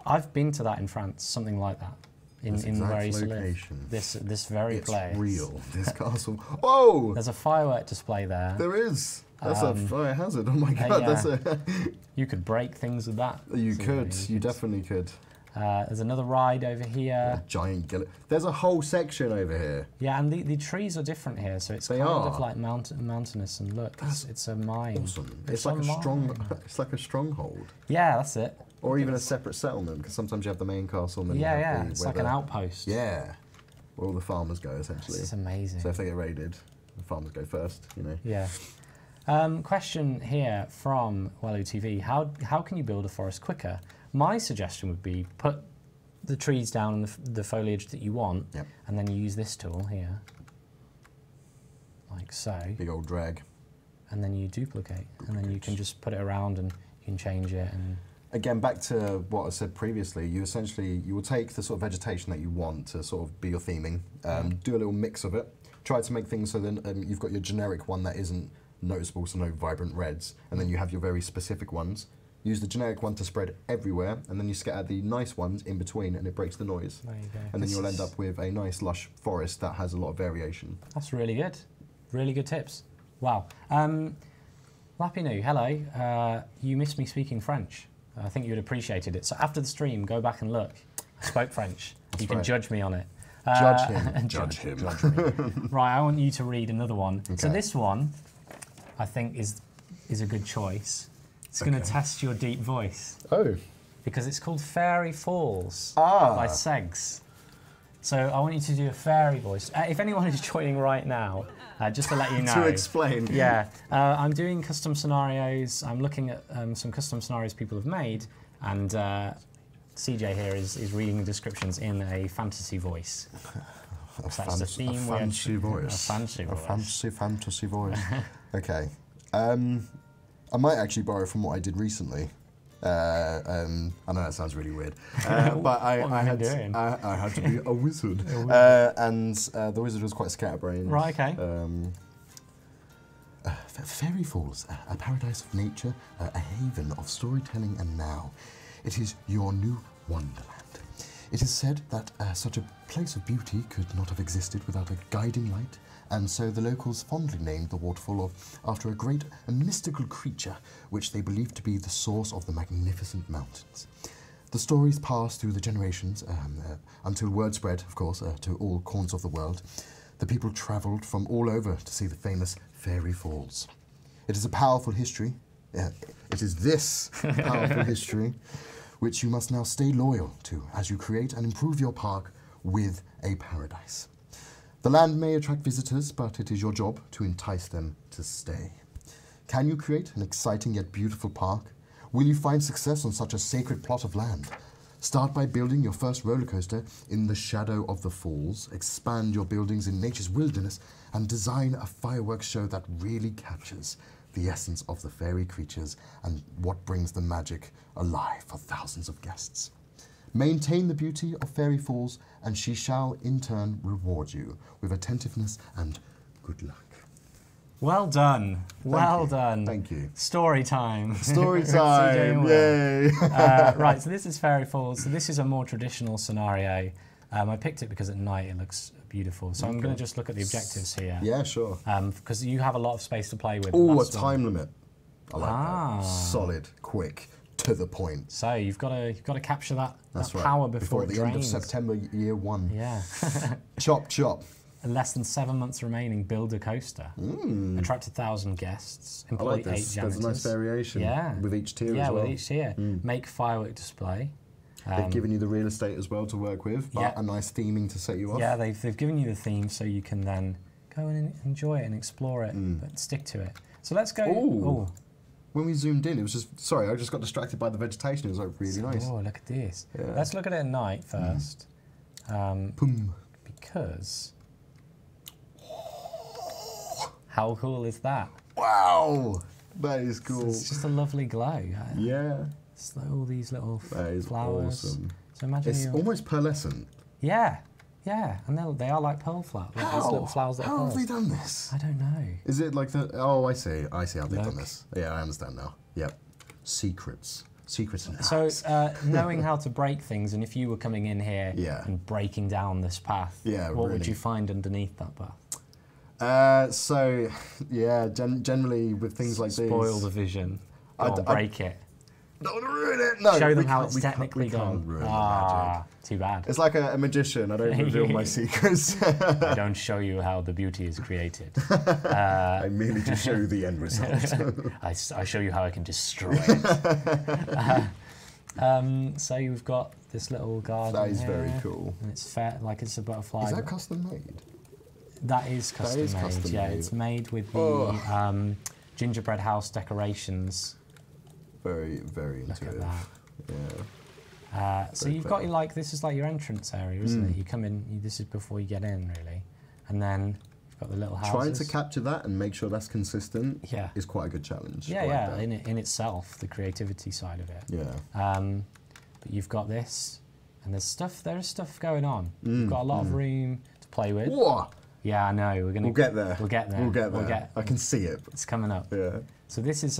I've been to that in France, something like that. In where location. This very place. It's real. This castle. Oh! There's a firework display there. There is. That's a fire hazard. Oh my God! Yeah. That's a. You could break things with that. You could. You definitely could. There's another ride over here. A giant gillet. There's a whole section over here. Yeah, and the trees are different here, so it's kind of like mountainous. And look, it's a mine. Awesome. It's like a strong. It's like a stronghold. Yeah, that's it. Or even a separate settlement, because sometimes you have the main castle and then you have it's like an outpost. Yeah, where all the farmers go essentially. This is amazing. So if they get raided, the farmers go first. You know. Yeah. Question here from Wallu TV: How can you build a forest quicker? My suggestion would be put the trees down and the foliage that you want, and then you use this tool here, like so. Big old drag. And then you duplicate, and then you can just put it around and you can change it. And again, back to what I said previously, you will take the sort of vegetation that you want to sort of be your theming, do a little mix of it, try to make things so then you've got your generic one that isn't noticeable, so no vibrant reds, and then you have your very specific ones. Use the generic one to spread everywhere, and then you scatter the nice ones in between, and it breaks the noise. There you go. And then you'll end up with a nice lush forest that has a lot of variation. That's really good. Really good tips. Wow. Lapinu, hello. You missed me speaking French. I think you would appreciate it. So after the stream, go back and look. I spoke French. You can judge me on it. Judge him. Judge him. Judge me. Right, I want you to read another one. Okay. So this one, I think, is a good choice. It's going to test your deep voice. Oh. Because it's called Fairy Falls by CEST. So I want you to do a fairy voice. If anyone is joining right now, just to let you know. To explain. Yeah. I'm doing custom scenarios. I'm looking at some custom scenarios people have made. And CJ here is reading the descriptions in a fantasy voice. That's the theme. A fancy voice. A fancy voice. A fantasy voice. Okay. I might actually borrow from what I did recently. I know that sounds really weird, but I had to be a wizard, and the wizard was quite scatterbrained. Right. Okay. Fairy Falls, a paradise of nature, a haven of storytelling, and now it is your new wonderland. It is said that such a place of beauty could not have existed without a guiding light, and so the locals fondly named the waterfall after a great and mystical creature which they believed to be the source of the magnificent mountains. The stories passed through the generations until word spread, of course, to all corners of the world. The people travelled from all over to see the famous Fairy Falls. It is a powerful history. It is this powerful history which you must now stay loyal to as you create and improve your park with a paradise. The land may attract visitors, but it is your job to entice them to stay. Can you create an exciting yet beautiful park? Will you find success on such a sacred plot of land? Start by building your first roller coaster in the shadow of the falls, expand your buildings in nature's wilderness, and design a fireworks show that really captures the essence of the fairy creatures and what brings the magic alive for thousands of guests. Maintain the beauty of Fairy Falls, and she shall in turn reward you with attentiveness and good luck. Well done. Well done. Thank you. Story time. Story time. Yay. Right, so this is Fairy Falls. So this is a more traditional scenario. I picked it because at night it looks beautiful. So I'm going to just look at the objectives here. Yeah, sure. Because you have a lot of space to play with. Oh, a time limit. I like that. Solid, quick, to the point. So you've got to capture that That's power right. before it the drains. end of September, year 1. Yeah. Chop, chop. Less than 7 months remaining, build a coaster. Attract 1,000 guests. Employ I like 8 this. janitors. There's a nice variation. Yeah. With each tier as Yeah, well. with each tier. Make firework display. They've given you the real estate as well to work with, but a nice theming to set you off. Yeah, they've given you the theme so you can then go and enjoy it and explore it, but stick to it. So let's go. Ooh. When we zoomed in, it was just, sorry, I just got distracted by the vegetation. It was like really nice. Oh, look at this. Yeah. Let's look at it at night first. Boom. Because how cool is that? Wow, that is cool. It's just a lovely glow. Yeah. It's like all these little That is flowers. awesome. So imagine It's almost pearlescent. Yeah, and they are like pearl flowers. Like these little flowers that How are have they pearls. done this? I don't know. Is it like the? Oh, I see how they've done Look. this. Yeah, I understand now. Yep. Secrets and So hacks. knowing how to break things, and if you were coming in here Yeah. and breaking down this path, what would really. you find underneath that path? So yeah, generally with things like these. Spoil the vision. Go on, break it. Don't ruin it. No. Show them we how can't- it's we can't- technically we can't done. ruin the magic. Too bad. It's like a magician. I don't reveal my secrets. I don't show you how the beauty is created. I merely just show you the end result. I show you how I can destroy it. So you've got this little garden. That is here, very cool. And it's fair, like it's a butterfly. Is that custom made? That is custom made. custom Yeah, made. it's made with the gingerbread house decorations. Very, very Look intuitive. at that. Yeah. So you've got like this is like your entrance area, isn't it? You come in. This is before you get in, really, and then you've got the little houses. Trying to capture that and make sure that's consistent Yeah. is quite a good challenge. Yeah, I like yeah. that. In itself, the creativity side of it. Yeah. But you've got this, and there is stuff going on. You've got a lot of room to play with. Whoa! Yeah, I know. We'll get there. We'll get there. We'll get there. I can see it. It's coming up. Yeah. So this is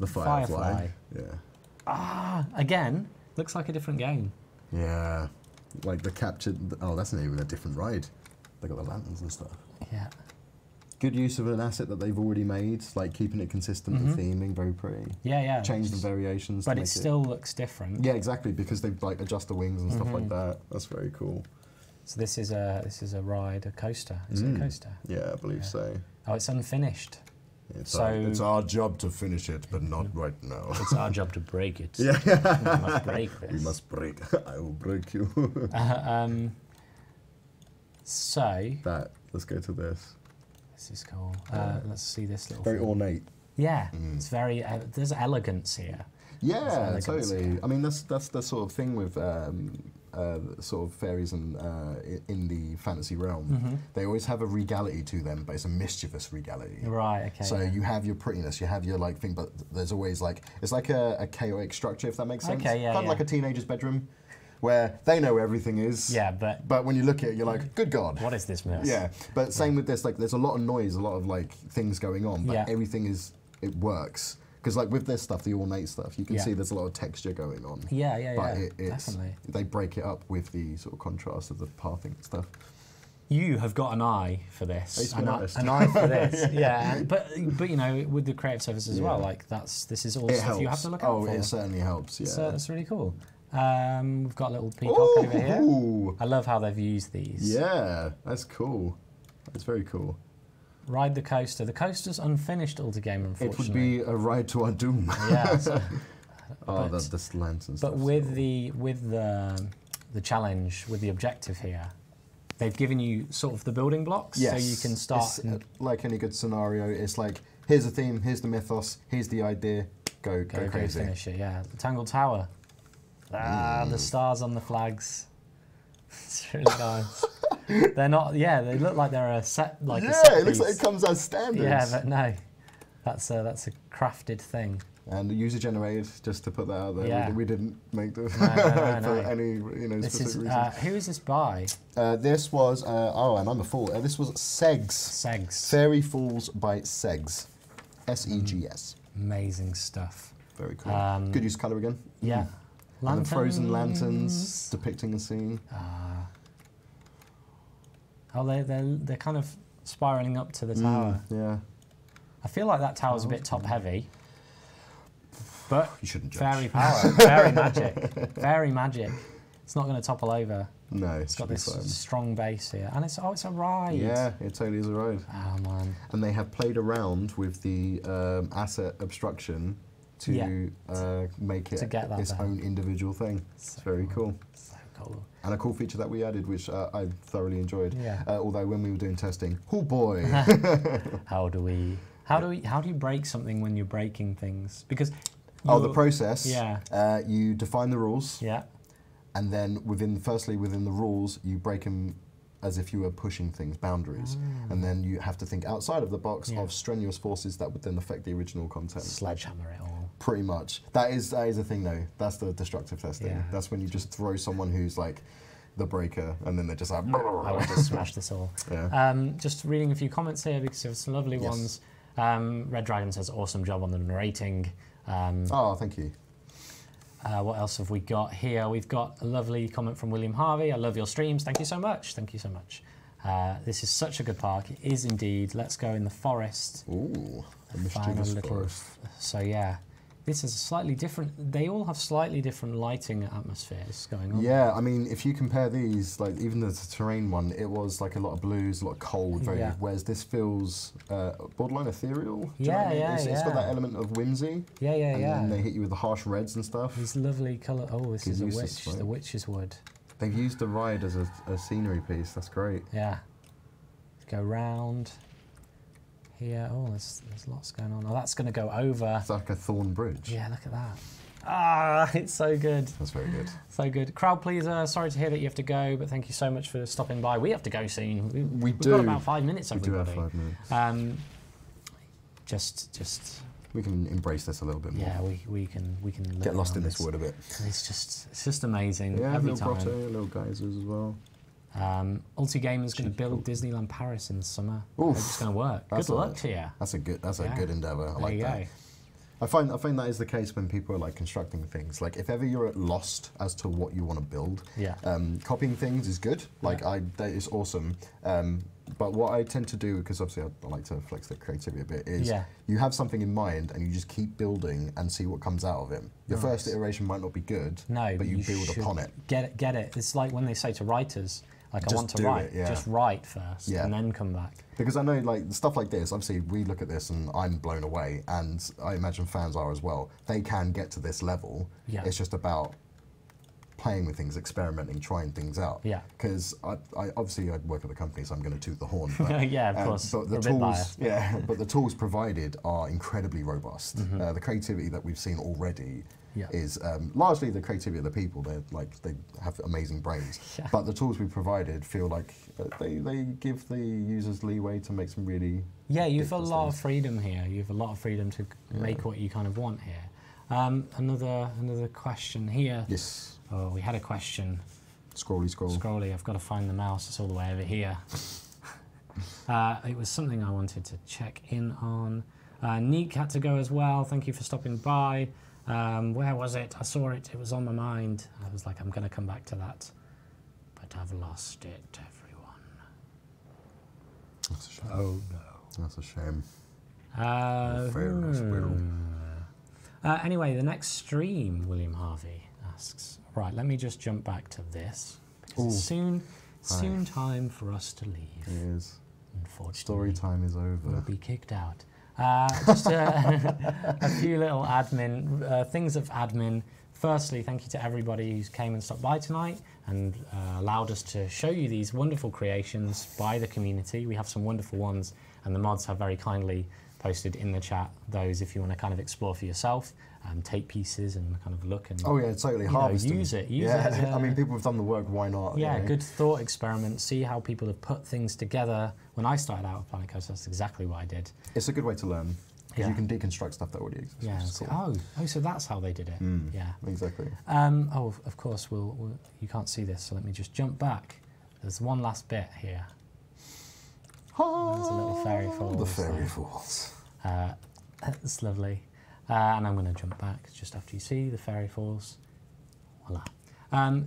The firefly. Yeah. again, looks like a different game. Yeah. Like the captured. Oh, that's not even a different ride. They got the lanterns and stuff. Yeah. Good use of an asset that they've already made, like keeping it consistent, the theming, very pretty. Yeah, yeah. Change the variations. But to it make still looks different. Yeah, exactly, because they like adjust the wings and stuff like that. That's very cool. So this is a ride, a coaster. Is it a coaster? Yeah, I believe so. Oh, it's unfinished. It's our job to finish it, but not right now. It's our job to break it. Yeah. We must break this. We must break. I will break you. So Let's go to this. this is cool. Let's see this little. Very thing. ornate. Yeah, it's very. There's elegance here. Yeah, elegance, totally. yeah. I mean, that's the sort of thing with sort of fairies and in the fantasy realm, they always have a regality to them, but it's a mischievous regality. Right. Okay. So you have your prettiness, you have your like thing, but there's always like it's like a chaotic structure, if that makes sense. Okay. Yeah. Kind of like a teenager's bedroom, where they know where everything is. Yeah, but when you look at it, you're like, good God. What is this mess? Yeah. But same with this, like there's a lot of noise, a lot of like things going on, but everything it works. Because like with this stuff, the ornate stuff, you can see there's a lot of texture going on. Yeah. But Definitely. they break it up with the sort of contrast of the pathing stuff. You have got an eye for this. An eye for this. Yeah. But you know, with the creative service as well, like this is all stuff helps. you have to look out for. Oh, it certainly helps. Yeah. So that's really cool. We've got a little peacock over here. I love how they've used these. Yeah, that's cool. That's very cool. Ride the coaster. The coaster's unfinished Ultigame, unfortunately. It would be a ride to our doom. Yeah. The lanterns. But with the challenge, with the objective here, they've given you sort of the building blocks, so you can start. It's, like any good scenario, it's like here's the theme, here's the mythos, here's the idea. Go crazy. Go finish it. Yeah. The Tangled Tower. The stars on the flags. It's really nice. They're not. Yeah, they look like they're a set. Like a set it looks like it comes as standards. Yeah, but no, that's a crafted thing. And user generated, just to put that out there. Yeah. We didn't make the no. for any specific reason. Who is this by? This was and I'm a fool. This was Segs. Segs. Fairy Falls by Segs. SEGS. Amazing stuff. Very cool. Good use of colour again. Yeah. And the frozen lanterns depicting a scene. They're kind of spiraling up to the tower. Yeah. I feel like that tower's a bit top heavy. But you shouldn't judge. Fairy power, fairy magic, fairy magic. It's not going to topple over. No, it's got this strong base here, and it's a ride. Yeah, it totally is a ride. Oh man! And they have played around with the asset obstruction to make it its own individual thing. It's very cool. So cool. And a cool feature that we added, which I thoroughly enjoyed. Yeah. Although when we were doing testing, oh boy! How do you break something when you're breaking things? Because the process. Yeah. You define the rules. Yeah. And then within the rules, you break them as if you were pushing things, boundaries. And then you have to think outside of the box of strenuous forces that would then affect the original content. Sledgehammer it all. Pretty much. That is a thing though. That's the destructive testing. Yeah. That's when you just throw someone who's like the breaker, and then they're just like, I will just smash this all. Yeah. Just reading a few comments here because there's some lovely ones. Red Dragon says, awesome job on the narrating. Thank you. What else have we got here? We've got a lovely comment from William Harvey. I love your streams. Thank you so much. Thank you so much. This is such a good park. It is indeed. Let's go in the forest. Ooh, a mischievous forest. So yeah, this is slightly different. They all have slightly different lighting atmospheres going on. Yeah, I mean, if you compare these, like even the terrain one, it was like a lot of blues, a lot of cold, whereas this feels borderline ethereal. It's got that element of whimsy. And then they hit you with the harsh reds and stuff. These lovely colour. Oh, this is a witch. The witch's wood. They've used the ride as a scenery piece. That's great. Yeah. Go round. Here, there's lots going on. Oh, that's going to go over. It's like a thorn bridge. Yeah, look at that. Ah, it's so good. That's very good. So good. Crowd pleaser, sorry to hear that you have to go, but thank you so much for stopping by. We have to go soon. We've got about 5 minutes, everybody. We do have 5 minutes. Just. We can embrace this a little bit more. Yeah, we can get lost in this wood a bit. It's just amazing. Yeah, every little time. grotto, little geysers as well. Ultigamer's going to build Disneyland Paris in the summer. Oof, it's going to work. Good luck to you. That's a good endeavour. I like that. Go. I find that is the case when people are like constructing things. Like if ever you're lost as to what you want to build, copying things is good. Like that is awesome. But what I tend to do, because obviously I like to flex the creativity a bit, is you have something in mind and you just keep building and see what comes out of it. Your first iteration might not be good, but you build upon it. Get it. It's like when they say to writers, like, I want to write, just write first and then come back. Because I know like stuff like this, obviously we look at this and I'm blown away, and I imagine fans are as well. They can get to this level. It's just about playing with things, experimenting, trying things out. Because I obviously I work at the company, so I'm going to toot the horn. But, of course. But the tools, but the tools provided are incredibly robust. The creativity that we've seen already Yeah. is largely the creativity of the people. They have amazing brains, Yeah. but the tools we provided feel like they give the users leeway to make some really Yeah, you've a ridiculous lot of things. freedom here. You've a lot of freedom to make what you kind of want here. Another question here. Yes. Oh, we had a question. Scrolly scroll. Scrolly, I've got to find the mouse. It's all the way over here. It was something I wanted to check in on. Neek had to go as well. Thank you for stopping by. Where was it? I saw it. It was on my mind. I was like, I'm going to come back to that. But I've lost it, everyone. That's a shame. Oh, no. That's a shame. Anyway, the next stream, William Harvey asks. Right, let me just jump back to this. Because it's soon time for us to leave. It is. Unfortunately. Story time is over. We'll be kicked out. Just a few little admin, things of admin. Firstly, thank you to everybody who came and stopped by tonight and allowed us to show you these wonderful creations by the community. We have some wonderful ones, and the mods have very kindly posted in the chat those if you want to kind of explore for yourself and take pieces and kind of look and Oh yeah, totally. Harvest them. use it. Use Yeah, it as a, I mean, people have done the work. Why not? yeah, you know? good thought experiment. See how people have put things together. When I started out with Planet Coaster, that's exactly what I did. It's a good way to learn because Yeah. you can deconstruct stuff that already exists. Yeah. which is So, cool. so that's how they did it. Yeah. Exactly. Oh, of course, you can't see this, so let me just jump back. There's one last bit here. There's a little fairy falls. The fairy falls. That's lovely. And I'm going to jump back just after you see the fairy falls. Voila.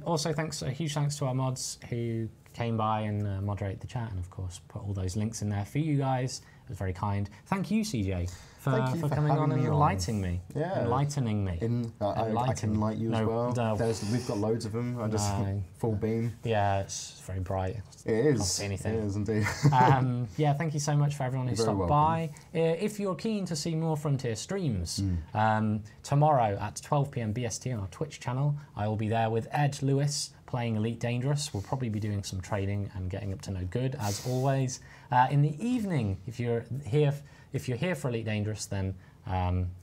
Also, a huge thanks to our mods who came by and moderate the chat and, of course, put all those links in there for you guys. It was very kind. Thank you, CJ, for coming on and enlightening me. Yeah. Enlightening me. I can light you as well. No. We've got loads of them. I just No. full beam. Yeah, it's very bright. It is. Can't see anything. It is indeed. Yeah, thank you so much for everyone who You're very stopped by. If you're keen to see more Frontier streams, tomorrow at 12 PM BST on our Twitch channel, I will be there with Ed Lewis playing Elite Dangerous. We'll probably be doing some trading and getting up to no good, as always. In the evening, if you're here for Elite Dangerous, then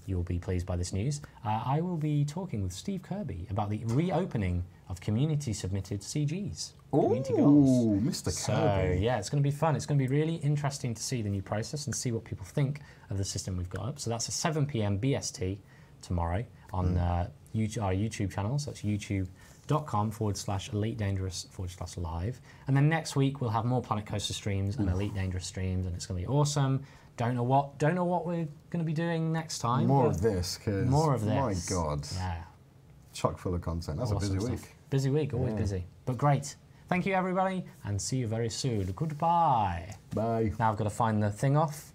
you'll be pleased by this news. I will be talking with Steve Kirby about the reopening of community-submitted CGs. Community goals. Ooh, Mr. So Kirby. yeah, it's going to be fun. It's going to be really interesting to see the new process and see what people think of the system we've got up. So that's at 7 PM BST tomorrow on our YouTube channel. So that's youtube.com/Elite Dangerous/live. And then next week we'll have more Planet Coaster streams and Elite Dangerous streams, and it's going to be awesome. Don't know what we're going to be doing next time. More of this, because my God, Yeah. chock full of content. That's Awesome a busy stuff. week. Busy week, always busy. But great. Thank you, everybody, and see you very soon. Goodbye. Bye. Now I've got to find the thing off.